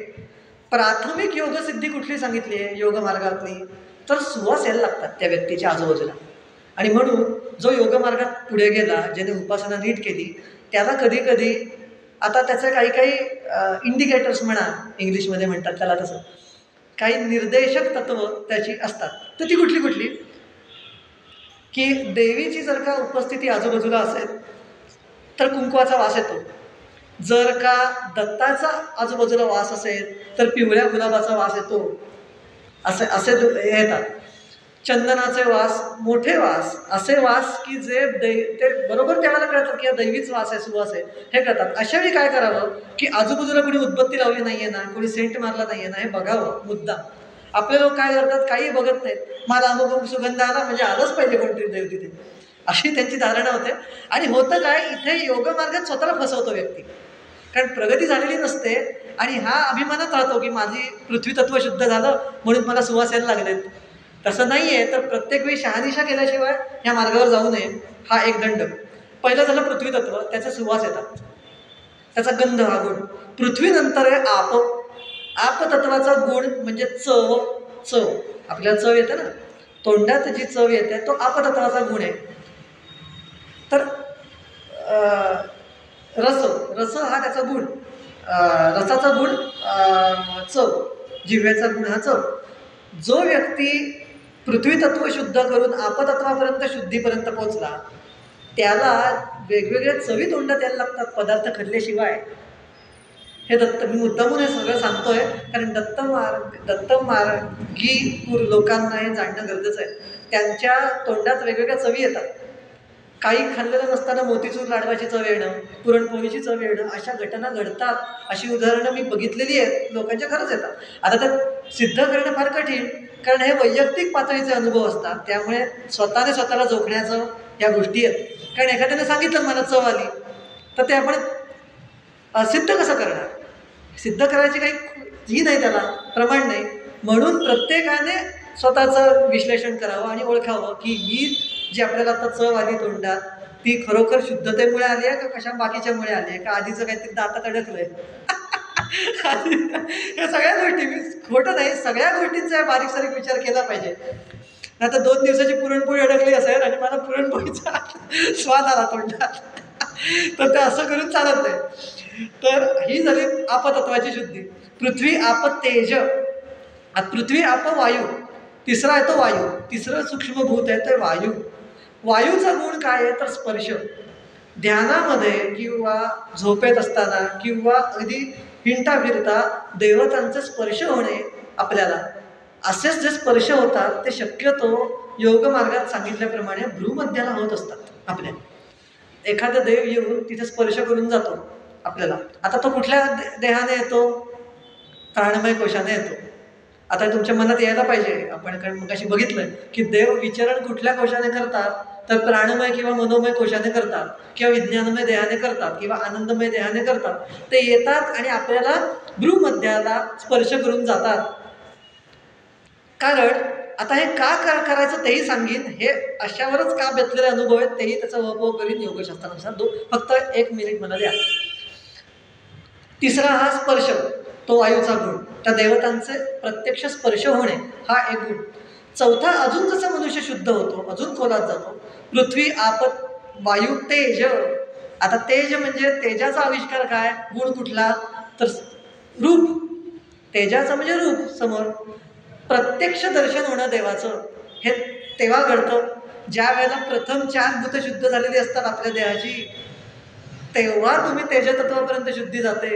प्राथमिक योगसिद्धी कुठली सांगितली आहे योग मार्गातली, तर सुवास यायला लागतात त्या व्यक्तीच्या आजूबाजूला. आणि म्हणून जो योगमार्गात पुढे गेला, ज्याने उपासना नीट केली, त्याला कधी कधी आता त्याचे काही काही इंडिकेटर्स म्हणा, इंग्लिशमध्ये म्हणतात त्याला तसं, काही निर्देशक तत्व त्याची असतात. तर ती कुठली कुठली की देवीची जर का उपस्थिती आजूबाजूला असेल तर कुंकवाचा वास येतो. जर का दत्ताचा आजूबाजूला वास असेल तर पिवळ्या गुलाबाचा वास येतो. असे येतात. चंदनाचे वास, मोठे वास, असे वास की जे ते बरोबर त्याला कळतात की दैवीच वास आहे, सुवास आहे हे कळतात. अशा वेळी काय करावं की आजूबाजूला कोणी उदबत्ती लावली नाहीये ना, कोणी सेंट मारला नाहीये ना, हे बघावं मुद्दा. आपले लोक काय करतात, काही बघत नाहीत, मला अमुक सुगंध आला म्हणजे आलंच पाहिजे कोणतरी देव तिथे, अशी त्यांची धारणा होते. आणि होतं काय, इथे योगमार्गात स्वतःला फसवतो व्यक्ती. कारण प्रगती झालेली नसते आणि हा अभिमानात राहतो की माझी पृथ्वी तत्व शुद्ध झालं म्हणून मला सुवास यायला लागलेत. तसं नाही आहे. तर प्रत्येक वेळी शहानिशा केल्याशिवाय ह्या मार्गावर जाऊ नये, हा एक दंड. पहिलं झालं पृथ्वी तत्व, त्याचे सुवास येतात, त्याचा गंध हा गुण. पृथ्वीनंतर आहे आप. आप तत्वाचा गुण म्हणजे चव. चव आपल्याला चव येते ना, तोंडात जी चव येते तो आप तत्वाचा गुण आहे. तर रस हा त्याचा गुण, रसाचा गुण चव, जिव्ह्याचा गुण हा चव. जो व्यक्ती पृथ्वी तत्व शुद्ध करून आपतत्वापर्यंत शुद्धीपर्यंत पोहोचला त्याला वेगवेगळ्या चवी तोंडात यायला लागतात पदार्थ खाल्ल्याशिवाय. हे मी मुद्दामून हे सगळं सांगतोय कारण दत्तमार्गी लोकांना हे जाणणं गरजेचं आहे. त्यांच्या तोंडात वेगवेगळ्या चवी येतात. काही खाल्लेलं नसताना मोतीचूर लाडवाची चव येणं, पुरणपोळीची चव येणं, अशा घटना घडतात. अशी उदाहरणं मी बघितलेली आहेत, लोकांच्या खरंच येतात. आता त्यात सिद्ध करणं फार कठीण, कारण हे वैयक्तिक पातळीचे अनुभव असतात. त्यामुळे स्वतःला जोखण्याचं या गोष्टी आहेत. कारण एखाद्याने सांगितलं मला चव आली तर ते आपण सिद्ध कसं करणार, सिद्ध करायची काही ही नाही, त्याला प्रमाण नाही. म्हणून प्रत्येकाने स्वतःचं विश्लेषण करावं आणि ओळखावं की ही जी आपल्याला आता चव आली तोंडात ती खरोखर शुद्धतेमुळे आली आहे का कशा बाकीच्यामुळे आली आहे, का आधीचं काहीतरी दातात अडकलंय. या सगळ्या गोष्टी, मी खोटं नाही, सगळ्या गोष्टींचा बारीक सारीक विचार केला पाहिजे. आता 2 दिवसाची पुरणपोळी अडकली असेल आणि मला पुरणपोळीचा स्वाद आला तोंडात तर ते असं करून चालत नाही. तर ही झाली आपतत्वाची शुद्धी. पृथ्वी आप तेज, पृथ्वी आप वायू, तिसरा आहे तो वायू. तिसरं सूक्ष्मभूत आहे ते वायू. वायूचा गुण काय आहे तर स्पर्श. ध्यानामध्ये किंवा झोपेत असताना किंवा अगदी हिंडता फिरता देवतांचे स्पर्श होणे आपल्याला, असेच जे स्पर्श होतात ते शक्यतो योगमार्गात सांगितल्याप्रमाणे भ्रूमध्याला होत असतात आपल्या. एखादा देव येऊन तिथे स्पर्श करून जातो आपल्याला. आता तो कुठल्या देहाने येतो, प्राणमय कोशाने येतो. आता तुमच्या मनात यायला पाहिजे, आपण मगाशी बघितलं की देव विचरण कुठल्या कोशाने करतात तर प्राणमय किंवा मनोमय कोशाने करतात किंवा विज्ञानमय देहाने करतात किंवा आनंदमय देहाने करतात. ते येतात आणि आपल्याला भ्रूमध्याला स्पर्श करून जातात. कारण आता हे का करायचं तेही सांगेन, हे अशावरच का बेतलेले अनुभव आहेत तेही त्याचा उपभोग करीन योगशास्त्रानुसार. फक्त 1 मिनिट मला द्या. तिसरा हा स्पर्श, तो वायूचा गुण, त्या देवतांचे प्रत्यक्ष स्पर्श होणे हा एक गुण. चौथा, अजून जसं मनुष्य शुद्ध होतो, अजून खोलात जातो, पृथ्वी आपत वायू तेज. आता तेज म्हणजे तेजाचा आविष्कार काय, गुण कुठला तर रूप. तेजाचं म्हणजे रूप, समोर प्रत्यक्ष दर्शन होणं देवाचं. हे तेव्हा घडतं ज्या वेळेला प्रथम 4 भूत शुद्ध झालेली असतात आपल्या देहाची. तेव्हा तुम्ही तेजतत्वापर्यंत शुद्धी जाते,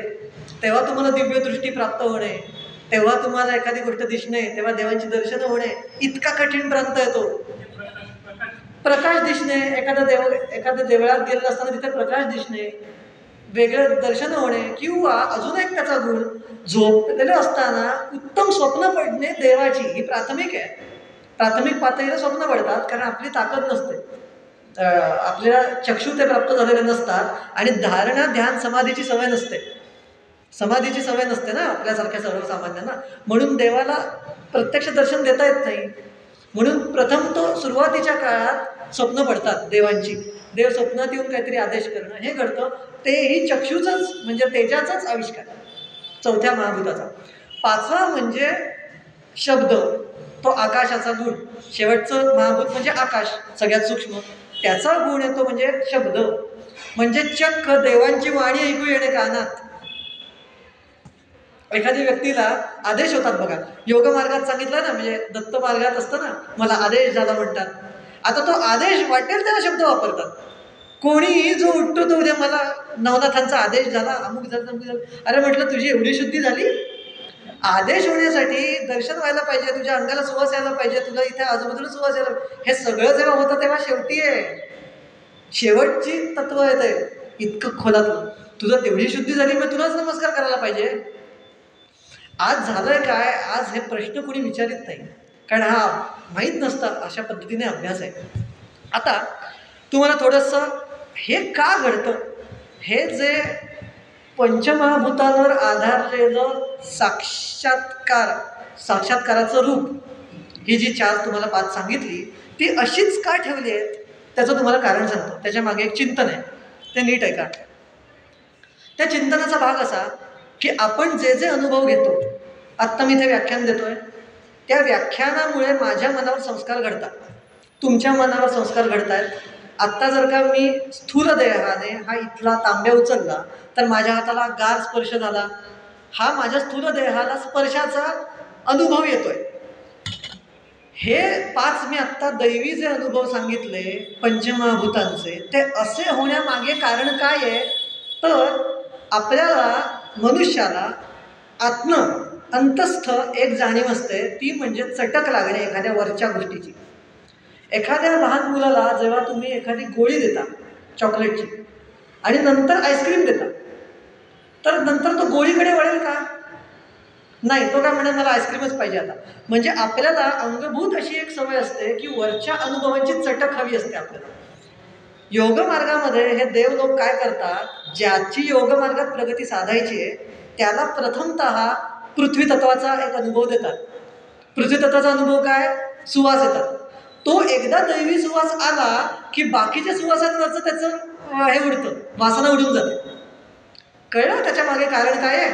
तेव्हा तुम्हाला दिव्य दृष्टी प्राप्त होणे, तेव्हा तुम्हाला एखादी गोष्ट दिसणे, तेव्हा देवांची दर्शनं होणे. इतका कठीण प्रांत आहे तो. प्रकाश दिसणे, एखाद्या देवळात गेलेला असताना तिथे प्रकाश दिसणे, वेगळं दर्शन होणे, किंवा अजून एक त्याचा गुण, झोपलेले असताना उत्तम स्वप्न पडणे देवाची, ही प्राथमिक आहे. प्राथमिक पातळीला स्वप्न पडतात कारण आपली ताकद नसते, आपल्याला चक्षु ते प्राप्त झालेले नसतात आणि धारणा ध्यान समाधीची सवय नसते. समाधीची सवय नसते ना आपल्यासारख्या सर्वसामान्यांना, म्हणून देवाला प्रत्यक्ष दर्शन देता येत नाही. म्हणून प्रथम तो सुरुवातीच्या काळात स्वप्न पडतात देवांची, देव स्वप्नात येऊन काहीतरी आदेश करणं हे घडतं. तेही चक्षुचंच म्हणजे तेजाचाच आविष्कार, चौथ्या महाभूताचा. पाचवा म्हणजे शब्द, तो आकाशाचा गुण. शेवटचं महाभूत म्हणजे आकाश, सगळ्यात सूक्ष्म, त्याचा गुण येतो म्हणजे शब्द, म्हणजे चक्क देवांची वाणी ऐकू येणे कानात. एखाद्या व्यक्तीला आदेश होतात बघा, योग मार्गात सांगितलं ना, म्हणजे दत्त मार्गात असतं ना, मला आदेश झाला म्हणतात. आता तो आदेश वाटेल त्याला शब्द वापरतात. कोणीही जो उठतो तो उद्या मला नवनाथांचा आदेश झाला, अमुक झालं अमुक झालं. अरे म्हटलं तुझी एवढी शुद्धी झाली? आदेश होण्यासाठी दर्शन व्हायला पाहिजे, तुझ्या अंगाला सुवास यायला पाहिजे, तुला इथे आजूबाजूला सुवास यायला, हे सगळं जेव्हा होतं तेव्हा शेवटी आहे, शेवटची तत्व येत आहे इतकं खोलातलं. तुझं तेवढी शुद्धी झाली मग तुलाच नमस्कार करायला पाहिजे. आज झालंय काय, आज हे प्रश्न कोणी विचारित नाही, कारण हा माहीत नसता अशा पद्धतीने अभ्यास आहे. आता तुम्हाला थोडंसं हे का घडतं, हे जे पंचमहाभूतांवर आधारलेलं साक्षात्काराचं रूप, ही जी 4 तुम्हाला 5 सांगितली ती अशीच का ठेवली आहेत, त्याचं तुम्हाला कारण सांगतो. त्याच्या मागे एक चिंतन आहे, ते नीट ऐका. त्या चिंतनाचा भाग असा की आपण जे जे अनुभव घेतो, आत्ता मी इथे व्याख्यान देतोय, त्या व्याख्यानामुळे माझ्या मनावर संस्कार घडतात, तुमच्या मनावर संस्कार घडत आहेत. आत्ता जर का मी स्थूल देहाने हा इथला तांब्या उचलला तर माझ्या हाताला गार स्पर्श झाला, हा माझ्या स्थूल देहाला स्पर्शाचा अनुभव येतोय. हे 5 मी आत्ता दैवी जे अनुभव सांगितले पंचमहाभूतांचे, ते असे होण्यामागे कारण काय आहे, तर आपल्याला मनुष्याला अंतस्थ एक जाणीव असते, ती म्हणजे चटक लागणे एखाद्या वरच्या गोष्टीची. एखाद्या लहान मुलाला जेव्हा तुम्ही एखादी गोळी देता चॉकलेटची आणि नंतर आईस्क्रीम देता, तर नंतर तो गोळीकडे वळेल का? नाही, तो काय म्हणेल मला आईस्क्रीमच पाहिजे आता. म्हणजे आपल्याला अंगभूत अशी एक सवय असते की वरच्या अनुभवांची चटक हवी असते आपल्याला. योगमार्गामध्ये हे देव लोक काय करतात, ज्याची योगमार्गात प्रगती साधायची आहे त्याला प्रथमतः पृथ्वी तत्वाचा एक अनुभव देतात. पृथ्वी तत्वाचा अनुभव काय? सुवास येतात. तो एकदा दैवी सुवास आला की बाकीच्या सुवासांवरचं त्याचं हे उडतं, वासना उडून जाते. कळलं त्याच्या मागे कारण काय आहे?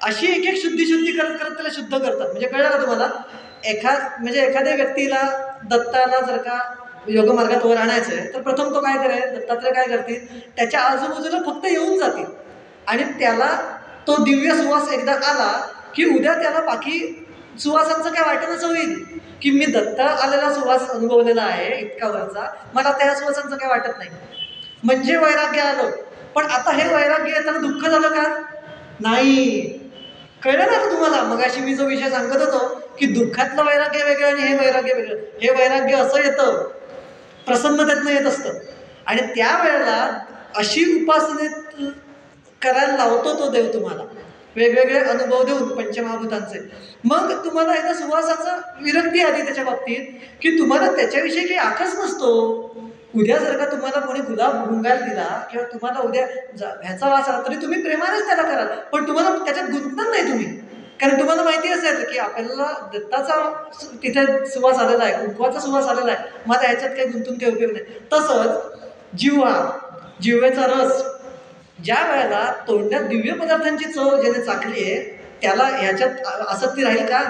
अशी एक एक शुद्धी करत करत त्याला शुद्ध करतात. म्हणजे कळलं का तुम्हाला? म्हणजे एखाद्या व्यक्तीला दत्ताला जर का योगमार्गात वर आणायचं आहे तर प्रथम तो काय करेल, दत्तात्रय काय करतील, त्याच्या आजूबाजूला फक्त येऊन जातील आणि त्याला तो दिव्य सुवास एकदा आला की उद्या त्याला बाकी सुवासांचं काय वाटणंच होईल की मी दत्त आलेला सुवास अनुभवलेला आहे इतका वरचा, मला त्या सुवासांचं काय वाटत नाही. म्हणजे वैराग्य आलं. पण आता हे वैराग्य येताना दुःख झालं का? नाही. कळलं ना तुम्हाला? मगाशी मी जो विषय सांगत होतो की दुःखातलं वैराग्य वेगळं आणि हे वैराग्य वेगळं. हे वैराग्य असं येतं, प्रसन्नतेतनं येत असतं आणि त्यावेळेला अशी उपासनेत करायला लावतो तो देव तुम्हाला, वेगवेगळे अनुभव देऊन पंचमहाभूतांचे. मग तुम्हाला एकदा सुवासाचं विरक्ती आली त्याच्या बाबतीत की तुम्हाला त्याच्याविषयी काही आकच नसतो. उद्या जर का तुम्हाला कोणी गुलाब गुंगायला दिला किंवा तुम्हाला उद्या ह्याचा वास आला तरी तुम्ही प्रेमानेच त्याला कराल, पण तुम्हाला त्याच्यात गुंतणार नाही तुम्ही, कारण तुम्हाला माहिती असेल की आपल्याला दत्ताचा तिथे सुवास आलेला आहे, कुंकवाचा सुवास आलेला आहे, मला ह्याच्यात काही गुंतून काही उपयोग नाही. तसंच जिव्हेचा रस ज्या वेळेला तोंडात दिव्य पदार्थांची चव ज्याने चाकली आहे त्याला ह्याच्यात आसक्ती राहील का?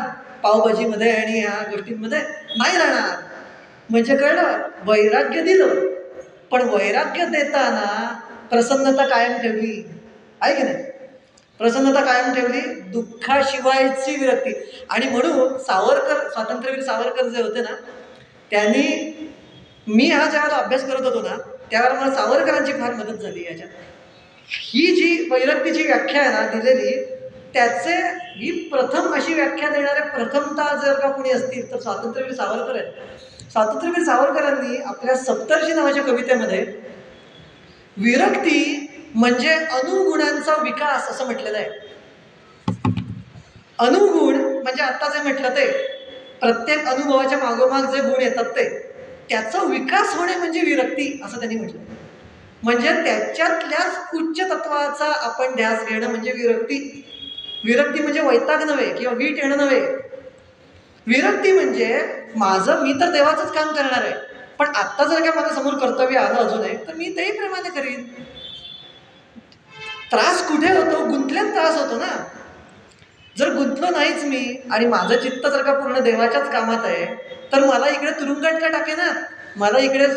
पावभाजीमध्ये आणि ह्या गोष्टींमध्ये नाही राहणार. म्हणजे कळलं? वैराग्य दिलं, पण वैराग्य देताना प्रसन्नता कायम ठेवली आहे की नाही? प्रसन्नता कायम ठेवली, दुःखाशिवायची विरक्ती. आणि म्हणून स्वातंत्र्यवीर सावरकर जे होते ना, त्यांनी, मी हा ज्यावेळेला अभ्यास करत होतो ना त्यावेळेला मला सावरकरांची फार मदत झाली याच्यात. ही जी वैरक्तीची व्याख्या आहे ना दिलेली, त्याचे ही प्रथम अशी व्याख्या देणारे प्रथमतः जर का कोणी असतील तर स्वातंत्र्यवीर सावरकर आहेत. स्वातंत्र्यवीर सावरकरांनी आपल्या सप्तर्षी नावाच्या कवितेमध्ये विरक्ती म्हणजे अनुगुणांचा विकास असं म्हटलेलं आहे. अनुगुण म्हणजे आता जे म्हटलं ते प्रत्येक अनुभवाच्या मागोमाग जे गुण येतात ते त्याचा विकास होणे म्हणजे विरक्ती असं त्यांनी म्हटलं. म्हणजे त्याच्यातल्याच उच्च तत्वाचा आपण ध्यास घेणं म्हणजे विरक्ती. विरक्ती म्हणजे वैताग नव्हे किंवा वीट येणं नव्हे. विरक्ती म्हणजे माझं, मी तर देवाचंच काम करणार आहे, पण आत्ता जर का माझ्या समोर कर्तव्य आलं अजून आहे तर मी तेही प्रेमाने करीन. त्रास कुठे होतो? गुंतल्यात त्रास होतो ना. जर गुंतलो नाहीच मी आणि माझं चित्त जर का पूर्ण देवाच्याच कामात आहे तर मला इकडे तुरुंगात का टाकेना, मला इकडे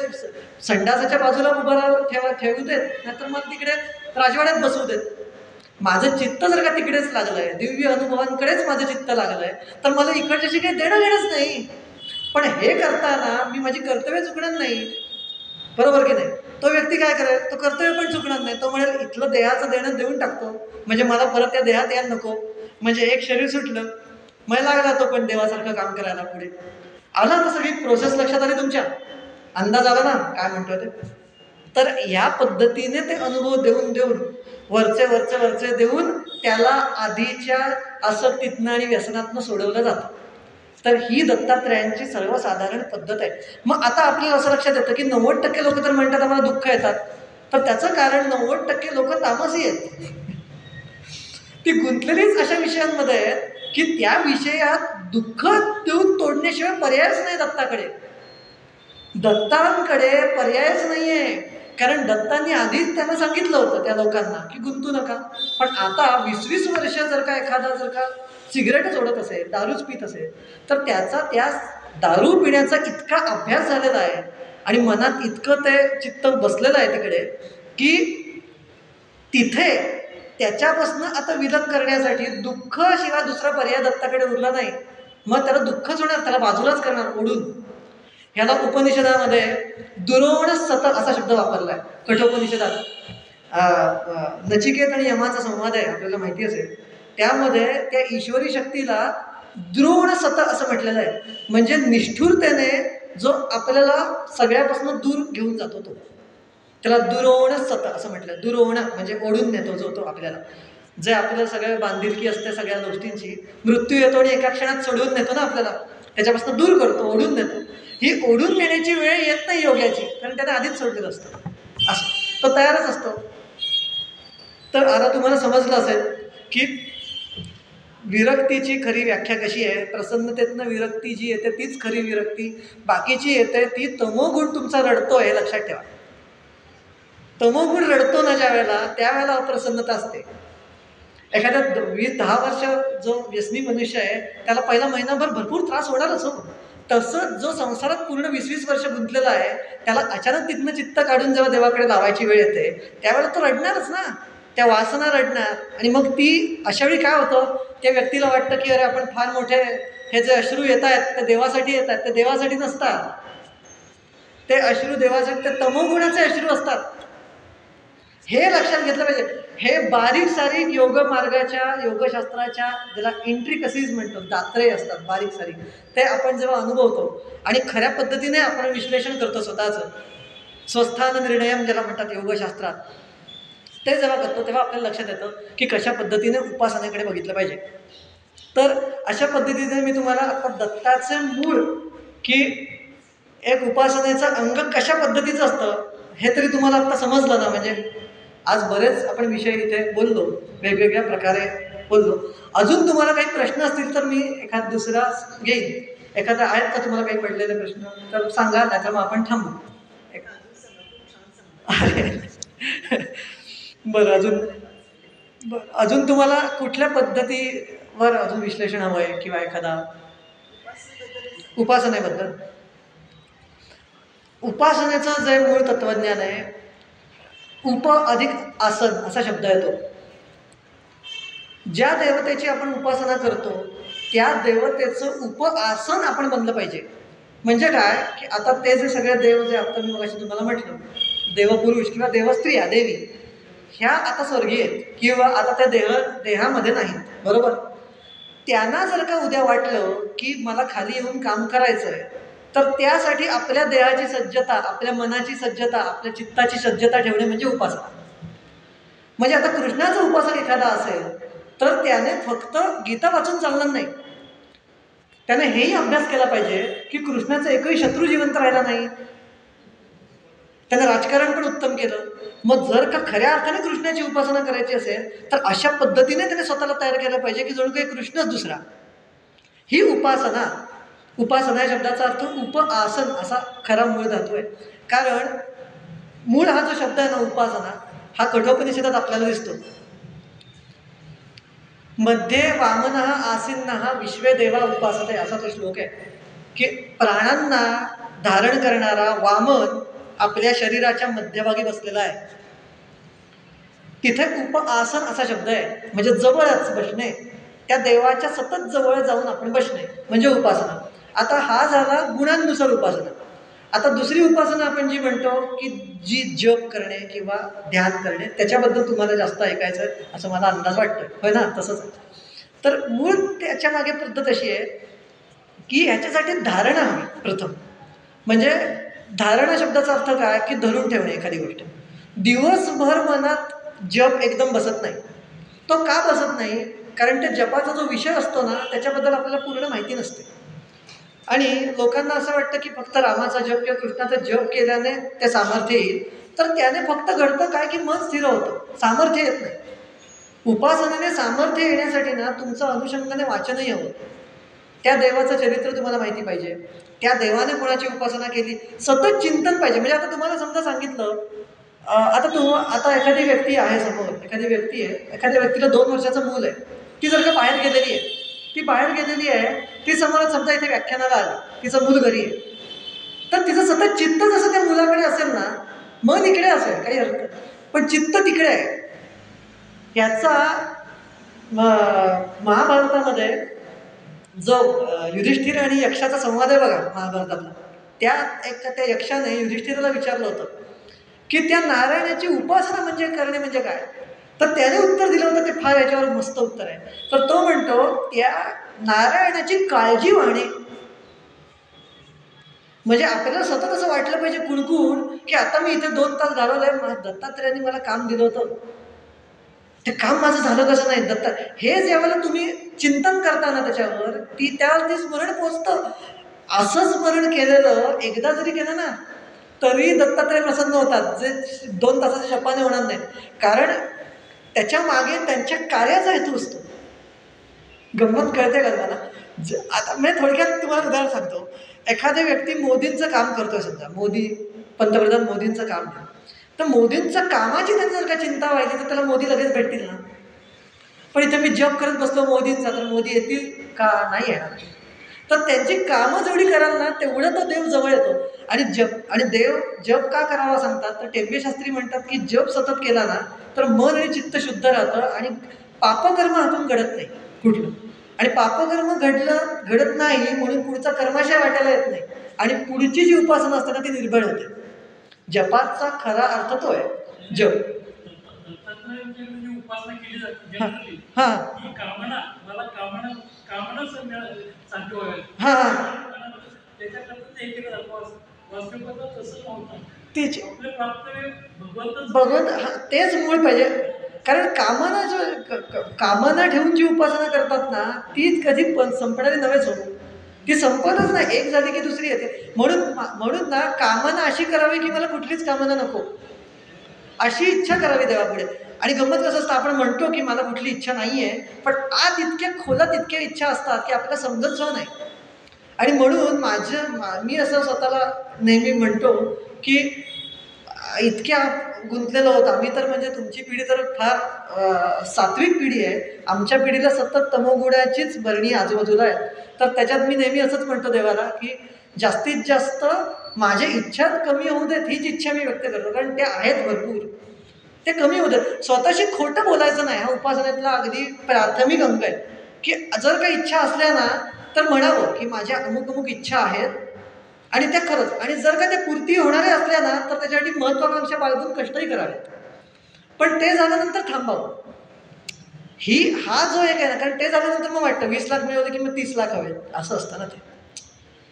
संडासाच्या बाजूला उभं ठेवू देत, नाहीतर मला तिकडे राजवाड्यात बसवू देत. माझं चित्त जर का तिकडेच लागलंय, दिव्य अनुभवांकडेच माझं चित्त लागलंय, तर मला इकडच्याशी काही देणं घेणंच नाही. पण हे करताना मी माझी कर्तव्य चुकणार नाही, बरोबर की नाही? तो व्यक्ती काय करेल? तो कर्तव्य पण चुकणार नाही. तो म्हणेल इथलं देहाचं देणं देऊन टाकतो, म्हणजे मला परत त्या देहात यायला नको. म्हणजे एक शरीर सुटलं, मग लागला तो पण देवासारखं काम करायला पुढे. आला तर सगळी प्रोसेस लक्षात आली तुमच्या? अंदाज आला ना काय म्हणतोय ते? तर ह्या पद्धतीने ते अनुभव देऊन देऊन वरचे वरचे वरचे देऊन त्याला आधीच्या आसक्तीतनं आणि व्यसनातनं सोडवलं जातं. तर ही दत्तात्रयांची सर्वसाधारण पद्धत आहे. मग आता आपल्याला असं लक्षात येतं की 90% लोक तर म्हणतात आम्हाला दुःख येतात, तर त्याचं कारण 90% लोक तामसी आहेत. ती गुंतलेलीच अशा विषयांमध्ये आहेत की त्या विषयात दुःख देऊन तोडण्याशिवाय पर्यायच नाही दत्ताकडे. दत्तांकडे पर्यायच नाहीये, कारण दत्तांनी आधीच त्यांना सांगितलं होतं त्या लोकांना की गुंतू नका. पण आता 20-20 वर्ष जर का एखादा जर का सिगरेटच ओढत असेल, दारूच पित असेल, तर त्याचा त्या दारू पिण्याचा इतका अभ्यास झालेला आहे आणि मनात इतकं ते चित्त बसलेलं आहे तिकडे की तिथे त्याच्यापासून आता विलग करण्यासाठी दुःख शिवाय दुसरा पर्याय दत्ताकडे उरला नाही. मग त्याला दुःखच होणार, त्याला बाजूलाच करणार ओढून. ह्याला उपनिषदामध्ये दुरोण सत असा शब्द वापरलाय. कठोपनिषदात नचिकेत आणि यमाचा संवाद आहे, आपल्याला माहिती असेल. त्यामध्ये त्या ईश्वरी शक्तीला द्रोण सत असं म्हटलेलं आहे. म्हणजे निष्ठुरतेने जो आपल्याला सगळ्यापासून दूर घेऊन जातो तो, त्याला दुरोण सत असं म्हटलं. दुरोण म्हणजे ओढून नेतो जो तो आपल्याला, जे आपल्याला सगळ्या बांधिलकी असते सगळ्या गोष्टींची, मृत्यू येतो आणि एका क्षणात सोडून नेतो ना आपल्याला, त्याच्यापासून दूर करतो, ओढून नेतो. ही ओढून नेण्याची वेळ येत नाही योग्याची, कारण त्याने आधीच सोडलेलं असतं. असं तो तयारच असतो. तर आता तुम्हाला समजलं असेल की विरक्तीची खरी व्याख्या कशी आहे. प्रसन्नतेतनं विरक्ती जी येते तीच खरी विरक्ती. बाकीची येते ती तमोगुण तुमचा रडतो हे लक्षात ठेवा. तमोगुण रडतो ना ज्या वेळेला, त्यावेळेला अप्रसन्नता असते. एखाद्या 20-10 वर्ष जो व्यसनी मनुष्य आहे त्याला पहिला महिनाभर भरपूर त्रास होणारच हो. तसंच जो संसारात पूर्ण 20-20 वर्ष गुंतलेला आहे त्याला अचानक तिथनं चित्त काढून जेव्हा देवाकडे लावायची वेळ येते त्यावेळेला तो रडणारच ना, त्या वासना रडणार. आणि मग ती अशावेळी काय होतं, त्या व्यक्तीला वाटतं की अरे आपण फार मोठे, हे जे अश्रू येत आहेत ते देवासाठी येत आहेत. ते देवासाठी नसतात, ते अश्रू देवासाठी, ते तमोगुणाचे अश्रू असतात. हे लक्षात घेतलं पाहिजे. हे बारीक सारीक योग मार्गाच्या, योगशास्त्राच्या, ज्याला इंट्रिकसीज म्हणतो, दात्रे असतात बारीक सारीक, ते आपण जेव्हा अनुभवतो आणि खऱ्या पद्धतीने आपण विश्लेषण करतो स्वतःचं, स्वस्थान निर्णयम ज्याला म्हणतात योगशास्त्रात, ते जेव्हा करतो तेव्हा आपल्याला लक्षात येतं की कशा पद्धतीने उपासनेकडे बघितलं पाहिजे. तर अशा पद्धतीने मी तुम्हाला आता दत्ताचे मूळ की एक उपासनेचं अंग कशा पद्धतीचं असतं हे तरी तुम्हाला आता समजलं ना. म्हणजे आज बरेच आपण विषय इथे बोललो, वेगवेगळ्या प्रकारे बोललो. अजून तुम्हाला काही प्रश्न असतील तर मी एखादा दुसरा घेईन. एखादा आहेत का तुम्हाला काही पडलेले प्रश्न तर सांगा, नाहीतर मग आपण थांबू. बरं, अजून तुम्हाला कुठल्या पद्धतीवर अजून विश्लेषण हवं आहे किंवा एखादा उपासनेबद्दल? उपासनेचं जे मूळ तत्वज्ञान आहे, उप अधिक आसन असा शब्द येतो. ज्या देवतेची आपण उपासना करतो त्या देवतेचं उप आसन आपण बनलं पाहिजे. म्हणजे काय की आता ते जे सगळे देव जे आता मी मगाशी तुम्हाला म्हटलं, देवपुरुष किंवा देवस्त्रिया, देवी, ह्या आता स्वर्गीय आहेत किंवा आता त्या देहामध्ये नाहीत, बरोबर. त्यांना जर का उद्या वाटलं की मला खाली येऊन काम करायचं आहे, तर त्यासाठी आपल्या देहाची सज्जता, आपल्या मनाची सज्जता, आपल्या चित्ताची सज्जता ठेवणे म्हणजे उपासना. म्हणजे आता कृष्णाचा उपासक एखादा असेल तर त्याने फक्त गीता वाचून चालणार नाही, त्याने हेही अभ्यास केला पाहिजे की कृष्णाचा एकही शत्रू जिवंत राहिला नाही, त्याने राजकारण पण उत्तम केलं. मग जर का खऱ्या अर्थाने कृष्णाची उपासना करायची असेल तर अशा पद्धतीने त्याने स्वतःला तयार केलं पाहिजे की जणू काही कृष्णच दुसरा. ही उपासना. उपासना या शब्दाचा अर्थ उपआसन असा खरा मूळ धातू आहे. कारण मूळ हा जो शब्द आहे ना उपासना, हा कठोपनिषदात आपल्याला दिसतो. मध्ये वामनः आसीनः विश्वे देवा उपासते असा तो श्लोक आहे की प्राणांना धारण करणारा वामन आपल्या शरीराच्या मध्यभागी बसलेला आहे. तिथे उपआसन असा शब्द आहे, म्हणजे जवळच बसणे, त्या देवाच्या सतत जवळ जाऊन आपण बसणे म्हणजे उपासना. आता हा झाला गुणांनुसार उपासना. आता दुसरी उपासना आपण जी म्हणतो की जी जप करणे किंवा ध्यान करणे, त्याच्याबद्दल तुम्हाला जास्त ऐकायचं आहे असं मला अंदाज वाटतोय, होय ना? तसंच. तर मूळ त्याच्या मागे पद्धत अशी आहे की ह्याच्यासाठी धारणा हवी प्रथम. म्हणजे धारणा शब्दाचा अर्थ काय की धरून ठेवणे एखादी गोष्ट. दिवसभर मनात जप एकदम बसत नाही. तो का बसत नाही? कारण त्या जपाचा जो विषय असतो ना त्याच्याबद्दल आपल्याला पूर्ण माहिती नसते. आणि लोकांना असं वाटतं की फक्त रामाचा जप किंवा कृष्णाचा जप केल्याने ते सामर्थ्य येईल. तर त्याने फक्त घडतं काय की मन स्थिर होतं, सामर्थ्य येत नाही. उपासनेने सामर्थ्य येण्यासाठी ना तुमचं अनुषंगाने वाचनही हवं. त्या देवाचं चरित्र तुम्हाला माहिती पाहिजे, त्या देवाने कोणाची उपासना केली, सतत चिंतन पाहिजे. म्हणजे आता तुम्हाला समजा सांगितलं, आता एखादी व्यक्ती आहे समोर, एखादी व्यक्ती आहे, एखाद्या व्यक्तीला 2 वर्षाचं मूल आहे, ती जर का बाहेर गेलेली आहे, ती समोर समजा इथे व्याख्यानाला आली, तिचं मूल घरी आहे, तर तिचं सतत चित्त जसं त्या मुलाकडे असेल ना, मन इकडे असेल काही अर्थ, पण चित्त तिकडे आहे. याचा महाभारतामध्ये जो युधिष्ठिर आणि यक्षाचा संवाद आहे बघा महाभारतातला, त्या यक्षाने युधिष्ठिराला विचारलं होतं की त्या नारायणाची उपासना म्हणजे करणे म्हणजे काय. तर त्याने उत्तर दिलं होतं, ते फार याच्यावर मस्त उत्तर आहे. तर तो म्हणतो त्या नारायणाची काळजी वाहणे. म्हणजे आपल्याला सतत असं वाटलं पाहिजे कुणकुण की आता मी इथे 2 तास घालवलंय, दत्तात्रयांनी मला काम दिलं होतं, ते काम माझं झालं कसं नाही दत्ता. हे ज्यावेळेला तुम्ही चिंतन करताना त्याच्यावर त्यावेळेला ते स्मरण पोचतं. असं स्मरण केलेलं एकदा जरी केलं ना तरी दत्तात्रय प्रसन्न होतात, जे 2 तासाच्या जपाने होणार नाही. कारण त्याच्या मागे त्यांच्या कार्याचा हेतू असतो. गंमत कळते का मला? आता मी थोडक्यात तुम्हाला उदाहरण सांगतो. एखादी व्यक्ती मोदींचं काम करतोय, समजा पंतप्रधान मोदींचं काम, तर मोदींचं कामाची त्यांनी जर का चिंता व्हायची तर त्याला मोदी लगेच भेटतील ना. पण इथे मी जप करत बसलो मोदींचा, तर मोदी येतील का? नाही येणार. तर त्यांची कामं जेवढी कराल ना तेवढं तो देव जवळ येतो. आणि देव जप का करावा सांगतात, तर टेंबे शास्त्री म्हणतात की जप सतत केला ना तर मन आणि चित्त शुद्ध राहतं आणि पापकर्म हातून घडत नाही कुठलं. आणि पापकर्म घडत नाही म्हणून पुढचा कर्माशय वाटायला येत नाही आणि पुढची जी उपासना असते ना ती निर्भळ होते. जपाचा खरा अर्थ तो आहे जप. उपासना केली जाते भगवंत तेच मूळ पाहिजे. कारण कामना ठेवून जी उपासना करतात ना तीच कधी संपणारी नव्हेच होत, ती संपतच नाही. एक झाली की दुसरी येते. म्हणून ना कामना अशी करावी की मला कुठलीच कामना नको, अशी इच्छा करावी देवापुढे. आणि गंमत कसं असतं, आपण म्हणतो की मला कुठली इच्छा नाही आहे, पण आत इतक्या खोलात इतक्या इच्छा असतात की आपल्याला समजत सुद्धा नाही. आणि म्हणून मी असं स्वतःला नेहमी म्हणतो की इतक्या गुंतलेलो होतो आम्ही तर, म्हणजे तुमची पिढी तर फार सात्विक पिढी आहे. आमच्या पिढीला सतत तमोगुणाचीच बरणी आजूबाजूला आहे. तर त्याच्यात मी नेहमी असंच म्हणतो देवाला की जास्तीत जास्त माझ्या इच्छा कमी होऊ देत, हीच इच्छा मी व्यक्त करतो. कारण त्या आहेत भरपूर, ते कमी होऊ देत. स्वतःशी खोटं बोलायचं नाही, हा उपासनेतला अगदी प्राथमिक अंग आहे. की जर काही इच्छा असल्या ना तर म्हणावं की माझ्या अमुक इच्छा आहेत आणि त्या खरंच, आणि जर का त्या पूर्ती होणाऱ्या असल्या ना तर त्याच्यासाठी महत्वाकांक्षा बाळगून कष्टही करावे. पण ते झाल्यानंतर थांबावं. हा जो एक आहे ना, कारण ते झाल्यानंतर मग वाटतं 20 लाख मिळवले की मग 30 लाख हवे, असं असतं ना ते.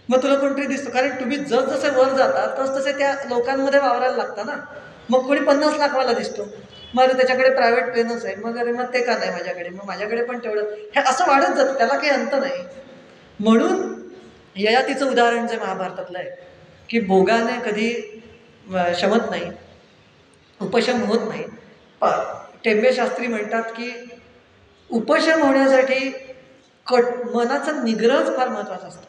मग तुला कोणतरी दिसतं, कारण तुम्ही जसे वर जाता तसे त्या लोकांमध्ये वावरायला लागता ना. मग कोणी 50 लाखवाला दिसतो, मग त्याच्याकडे प्रायव्हेट प्लेनच आहे, मग अरे मग ते का नाही माझ्याकडे, मग माझ्याकडे पण तेवढं, हे असं वाढत जातं, त्याला काही अंत नाही. म्हणून ययातीचं उदाहरण जे महाभारतातलं आहे की भोगाने कधी शमत नाही, उपशम होत नाही. टेंबे शास्त्री म्हणतात की उपशम होण्यासाठी मनाचा निग्रहच फार महत्त्वाचा असतो,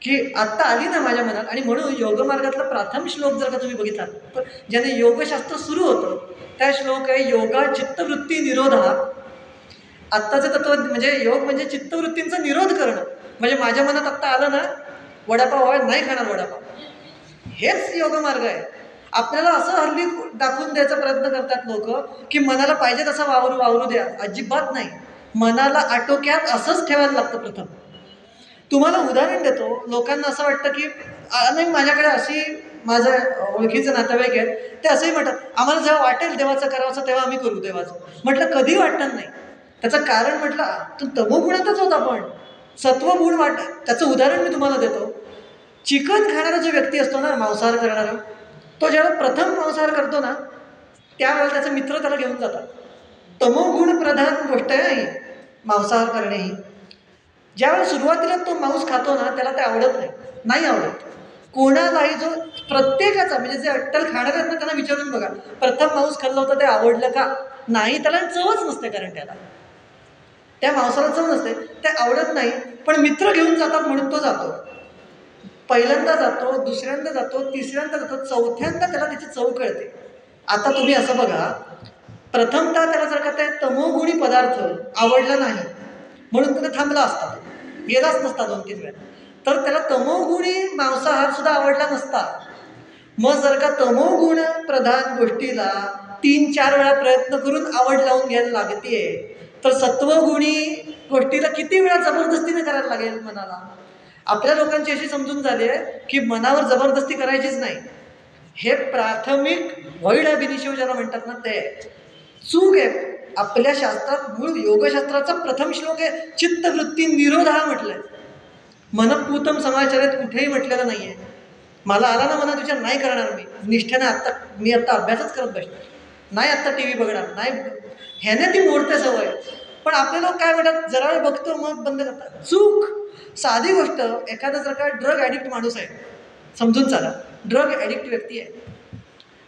की आत्ता आली ना माझ्या मनात. आणि म्हणून योगमार्गातला प्रथम श्लोक जर का तुम्ही बघितला तर ज्याने योगशास्त्र सुरू होतं त्या श्लोक आहे योगा चित्तवृत्ती निरोध. आत्ताचं तत्व म्हणजे योग म्हणजे चित्तवृत्तींचा निरोध करणं. म्हणजे माझ्या मनात आत्ता आलं ना वडापाव हवा, नाही खाणार वडापाव, हेच योगमार्ग आहे. आपल्याला असं हल्ली दाखवून द्यायचा प्रयत्न करतात लोक की मनाला पाहिजे तसा वावरू द्या. अजिबात नाही. मनाला आटोक्यात असंच ठेवायला लागतं प्रथम. तुम्हाला उदाहरण देतो. लोकांना असं वाटतं की नाही माझ्याकडे अशी माझं ओळखीचं नातेवाईक आहेत, ते असंही म्हणतात आम्हाला जेव्हा वाटेल देवाचं करावं तेव्हा आम्ही करू देवाचं. म्हटलं कधी वाटणार नाही. त्याचं कारण म्हटलं तू तमोगुणातच होता, पण सत्वगुण त्याचं उदाहरण मी तुम्हाला देतो. चिकन खाणारा जो व्यक्ती असतो ना, मांसाहार करणारा, तो जेव्हा प्रथम मांसाहार करतो ना त्यावेळेला त्याचे मित्र त्याला घेऊन जातात. तमोगुण प्रधान गोष्ट आहे ही मांसाहार करणे ही. ज्यावेळेस सुरुवातीला तो मांस खातो ना त्याला ते आवडत नाही आवडत. कोणालाही जो प्रत्येकाचा म्हणजे जे अट्टल खाणार आहेत ना त्यांना विचारून बघा, प्रथम मांस खाल्लं होतं ते आवडलं का? नाही, त्याला चवच नसते, कारण त्याला त्या मांसाला चव नसते, ते आवडत नाही. पण मित्र घेऊन जातात म्हणून तो जातो. पहिल्यांदा जातो, दुसऱ्यांदा जातो, तिसऱ्यांदा जातो, चौथ्यांदा त्याला त्याची चव कळते. आता तुम्ही असं बघा, प्रथमतः त्याला जर का ते तमोगुणी पदार्थ आवडला नाही म्हणून त्याने थांबला असता, गेलाच नसता 2-3 वेळा, तर त्याला तमोगुणी मांसाहार सुद्धा आवडला नसता. मग जर का तमोगुण प्रधान गोष्टीला 3-4 वेळा प्रयत्न करून आवड लावून घ्यायला लागतेय, तर सत्वगुणी गोष्टीला किती वेळा जबरदस्तीने करायला लागेल मनाला. आपल्या लोकांची अशी समजून झाली आहे की मनावर जबरदस्ती करायचीच नाही. हे प्राथमिक वैड अभिनिषेव ज्याला म्हणतात ना, ते चूक आहे. आपल्या शास्त्रात मूळ योगशास्त्राचा प्रथम श्लोक आहे चित्तवृत्ती निरोध हा म्हटलंय. मनपूतम समाचारात कुठेही म्हटलेलं नाहीये मला आला ना मनात विचार नाही करणार मी निष्ठेने. मी आत्ता अभ्यासच करत बसणार नाही, आत्ता टी व्ही बघणार नाही, ह्याने ती मोडते सवय. पण आपले लोक काय म्हणतात, जरा वेळ बघतो मग बंद करतात. चूक. साधी गोष्ट, एखादा जर का ड्रग ॲडिक्ट माणूस आहे, समजून चाला, ड्रग ॲडिक्ट व्यक्ती आहे.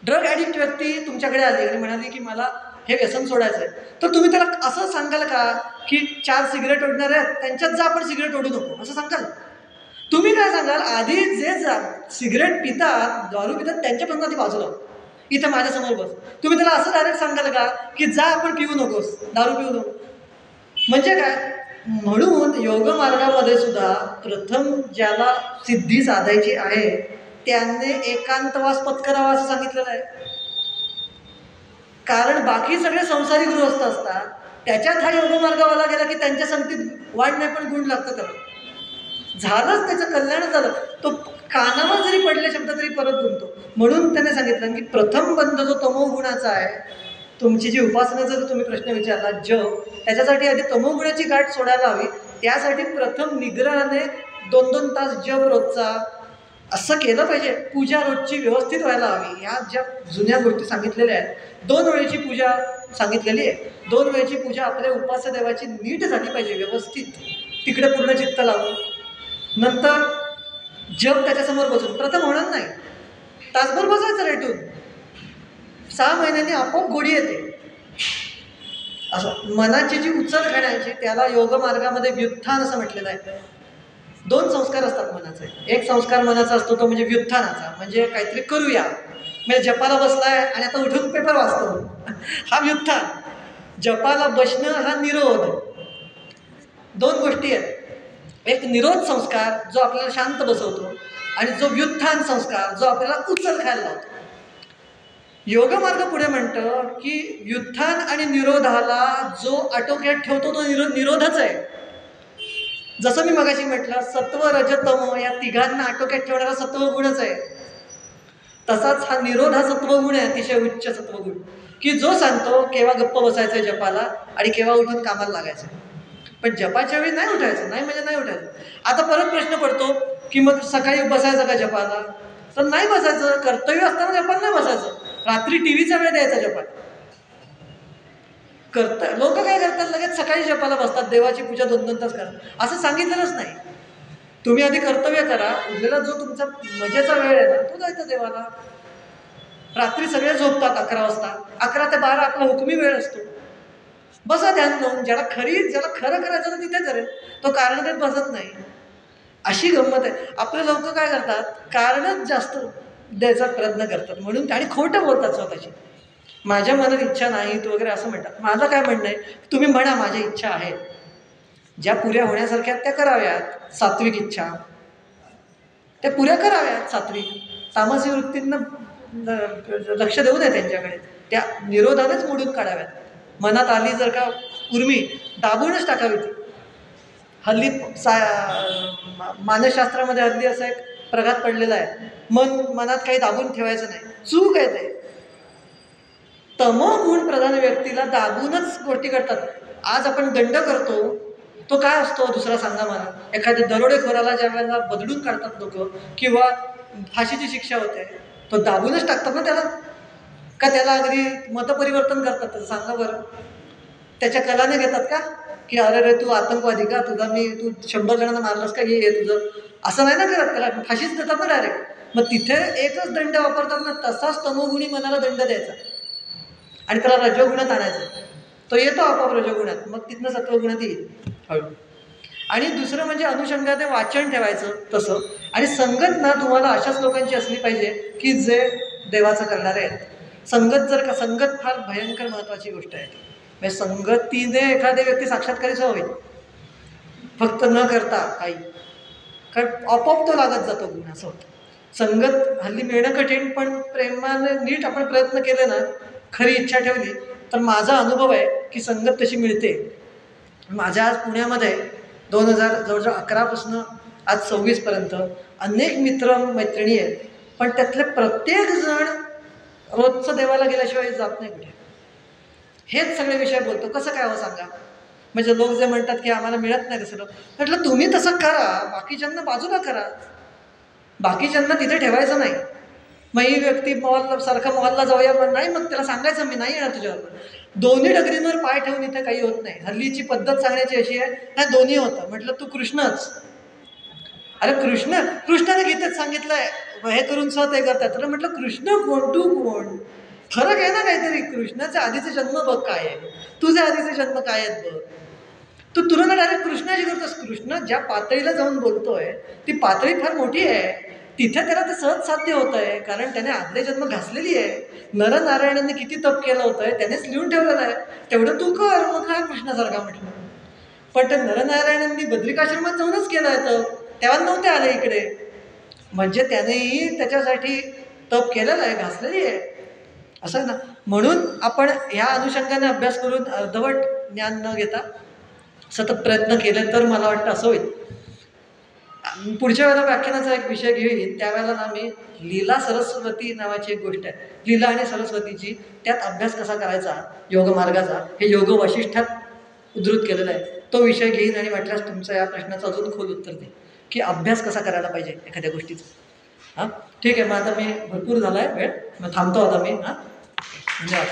ड्रग ॲडिक्ट व्यक्ती तुमच्याकडे आली आणि म्हणाली की मला हे व्यसन सोडायचं आहे, तर तुम्ही त्याला असं सांगाल का की 4 सिगरेट ओढणार आहेत त्यांच्यात जा आपण सिगरेट ओढू नको, असं सांगाल? तुम्ही काय सांगाल, आधी जे सिगरेट पितात, दारू पितात त्यांच्यापासून आधी बाजूला इथं माझ्यासमोर बस. तुम्ही त्याला असं डायरेक्ट सांगाल का की जा आपण पिऊ नकोस, दारू पिऊ नको? म्हणजे काय? म्हणून योगमार्गामध्ये सुद्धा प्रथम ज्याला सिद्धी साधायची आहे त्याने एकांतवास पत्करावा असं सांगितलेलं आहे. कारण बाकी सगळे संसारी गृहस्थ असतात, त्याच्यात हा योगमार्गावाला गेला की त्यांच्या संगतीत वाढ नाही पण गुण लागतं त्याला. झालंच, त्याचं कल्याण झालं. तो कानावर जरी पडले शब्द तरी परत गुणतो. म्हणून त्याने सांगितलं की प्रथम बंध जो तमोगुणाचा आहे, तुमची जी उपासना जर तुम्ही प्रश्न विचारला जप, त्याच्यासाठी आधी तमोगुणाची गाठ सोडायला हवी. त्यासाठी प्रथम निग्रहाने 2-2 तास जप रोजचा असं केलं पाहिजे. पूजा रोजची व्यवस्थित व्हायला हवी. ह्या ज्या जुन्या गोष्टी सांगितलेल्या आहेत, 2 वेळेची पूजा सांगितलेली आहे, 2 वेळेची पूजा आपल्या उपास्य देवाची नीट झाली पाहिजे व्यवस्थित, तिकडे पूर्ण चित्त लावून. नंतर जप त्याच्यासमोर बसून, प्रथम होणार नाही, तासभर बसायचं रेटून, 6 महिन्यांनी आपोआप गोडी येते. असं मनाची जी उचल खाण्याची त्याला योगमार्गामध्ये व्युत्थान असं म्हटलेलं आहे. 2 संस्कार असतात मनाचे. एक संस्कार मनाचा असतो तो म्हणजे व्युत्थानाचा, म्हणजे काहीतरी करूया, म्हणजे जपाला बसलाय आणि आता उठून पेपर वाचतो, हा व्युत्थान. जपाला बसणं हा निरोध. 2 गोष्टी आहेत. एक निरोध संस्कार जो आपल्याला शांत बसवतो आणि जो व्युत्थान संस्कार जो आपल्याला उचल खायला लावतो. योगमार्ग पुढे म्हणतं की व्युत्थान आणि निरोधाला जो आटोक्यात ठेवतो तो निरोधच आहे. जसं मी मगाशी म्हटलं, सत्व रज तम या तिघांना आटोक्यात ठेवणारा सत्व गुणच आहे. तसाच हा निरोध हा सत्वगुण आहे, अतिशय उच्च सत्वगुण, की जो सांगतो केव्हा गप्प बसायचं जपाला आणि केव्हा उठून कामाला लागायचं. पण जपाच्या वेळी नाही उठायचं, नाही म्हणजे नाही उठायचं. आता परत प्रश्न पडतो की मग सकाळी बसायचं का जपाला? तर नाही बसायचं, कर्तव्य असताना जपाला नाही बसायचं. रात्री टीव्हीचा वेळ द्यायचा जपाला. लोक काय करतात, लगेच सकाळी जपाला बसतात, देवाची पूजा 2-2 तास करतात. असं सांगितलेलंच नाही. तुम्ही आधी कर्तव्य करा, उरलेला जो तुमचा मजेचा वेळ आहे ना तो जायचा देवाला. रात्री सगळे झोपतात 11 वाजता, 11 ते 12 आपला हुकमी वेळ असतो. बसा ध्यान लावून. ज्याला खरं करायचं तर तिथे करेल, तो कारण देत बसत नाही. अशी गंमत आहे. आपले लोक काय करतात, कारणच जास्त द्यायचा प्रयत्न करतात म्हणून, आणि खोटं बोलतात स्वतःची. माझ्या मनात इच्छा नाहीत वगैरे असं म्हणतात. माझं काय म्हणणं आहे, तुम्ही म्हणा माझ्या इच्छा आहेत, ज्या पुऱ्या होण्यासारख्या त्या कराव्यात. सात्विक इच्छा त्या पुऱ्या कराव्यात. सात्विक तामसी वृत्तींना लक्ष देऊ नये त्यांच्याकडे, त्या निरोधानेच मोडून काढाव्यात. मनात आली जर का उर्मी, दाबूनच टाकावी ती. हल्ली मानसशास्त्रामध्ये हल्ली असा एक प्रघात पडलेला आहे, मनात काही दाबून ठेवायचं नाही. चूक आहे ते. तमोगुण प्रधान व्यक्तीला दाबूनच गोष्टी करतात. आज आपण दंड करतो, तो काय असतो दुसरा सांगा मला. एखाद्या दरोडेखोराला ज्या वेळेला बदलून काढतात लोक किंवा फाशीची शिक्षा होते, तो दाबूनच टाकतात ना त्याला, का त्याला अगदी मतपरिवर्तन करतात त्याचं सांगा बरं. त्याच्या कलाने घेतात का, की अरे रे तू आतंकवादी का, तू 100 जणांना मारलास का, हे तुझं. असं नाही ना करत, त्याला फाशीच देतात ना डायरेक्ट. मग तिथे एकच दंड वापरतात ना, तसाच तमोगुणी मनाला दंड द्यायचा आणि त्याला रजोगुणात आणायचं. तो येतो आपोआप रजोगुणात, मग तिथनं सत्वगुणात येईल हळू. आणि दुसरं म्हणजे अनुषंगाने वाचन ठेवायचं तसं. आणि संगत ना तुम्हाला अशाच लोकांची असली पाहिजे की जे देवाचं करणारे आहेत. संगत फार भयंकर महत्त्वाची गोष्ट आहे. म्हणजे संगतीने एखादी व्यक्ती साक्षात्कारीच होईल, फक्त न करता काही, कारण आपोआप तो लागत जातो गुण. असं होतं. संगत हल्ली मिळणं कठीण, पण प्रेमाने नीट आपण प्रयत्न केले ना, खरी इच्छा ठेवली तर माझा अनुभव आहे की संगत तशी मिळते. माझ्या आज पुण्यामध्ये 2000 जवळजवळ 11 पासून आज 26 पर्यंत अनेक मित्र मैत्रिणी आहेत, पण त्यातले प्रत्येक जण रोजचं देवाला गेल्याशिवाय जात नाही कुठे. हेच सगळे विषय बोलतो. कसं काय हो सांगा. म्हणजे लोक जे म्हणतात की आम्हाला मिळत नाही तसं, म्हटलं तुम्ही तसं करा, बाकीच्यांना बाजूला करा, बाकीच्यांना तिथे ठेवायचं नाही. मग ही व्यक्ती मॉलला जाऊया, पण नाही, मग त्याला सांगायचं मी नाही येणार तुझ्याबरोबर. दोन्ही डगरींवर पाय ठेवून इथे काही होत नाही. हल्लीची पद्धत सांगण्याची अशी आहे, नाही दोन्ही होतं. म्हटलं तू कृष्णच. अरे कृष्णाने गीतेत सांगितलंय हे करून स्वत हे करतात. तर म्हटलं कृष्ण कोण, तू कोण? फरक आहे ना काहीतरी. कृष्णाचे आधीचे जन्म बघ काय आहे, तुझे आधीचे जन्म काय आहेत बघ. तू तुरंत डायरेक्ट कृष्णाची करतोस. कृष्ण ज्या पातळीला जाऊन बोलतोय ती पातळी फार मोठी आहे. तिथे त्याला ते सहज साध्य होत आहे, कारण त्याने आदले जन्म घासलेली आहे. नरनारायणांनी किती तप केलं होतंय त्यानेच लिहून ठेवलेलं आहे. तेवढं तू कर, मग काय कृष्णासारखा म्हटलं. पण त्या नरनारायणांनी बद्रिकाश्रमात जाऊनच केलं आहे तप, तेव्हा नव्हते आले इकडे. म्हणजे त्यानेही त्याच्यासाठी तप केलेलं आहे, घासलेली आहे. असं आहे ना. म्हणून आपण ह्या अनुषंगाने अभ्यास करून अर्धवट ज्ञान न घेता सतत प्रयत्न केले तर मला वाटतं असं होईल. पुढच्या वेळेला व्याख्यानाचा एक विषय घेईन, त्यावेळेला ना मी लीला सरस्वती नावाची एक गोष्ट आहे, लीला आणि सरस्वतीची, त्यात अभ्यास कसा करायचा योग मार्गाचा, हे योग वशिष्ठात उद्धृत केलेलं आहे. तो विषय घेईन आणि वाटल्यास तुमच्या या प्रश्नाचं अजून खोल उत्तर देईन की अभ्यास कसा करायला पाहिजे एखाद्या गोष्टीचा. हां ठीक आहे. मग आता मी भरपूर झाला आहे वेळ, मग थांबतो आता मी. हां धन्यवाद.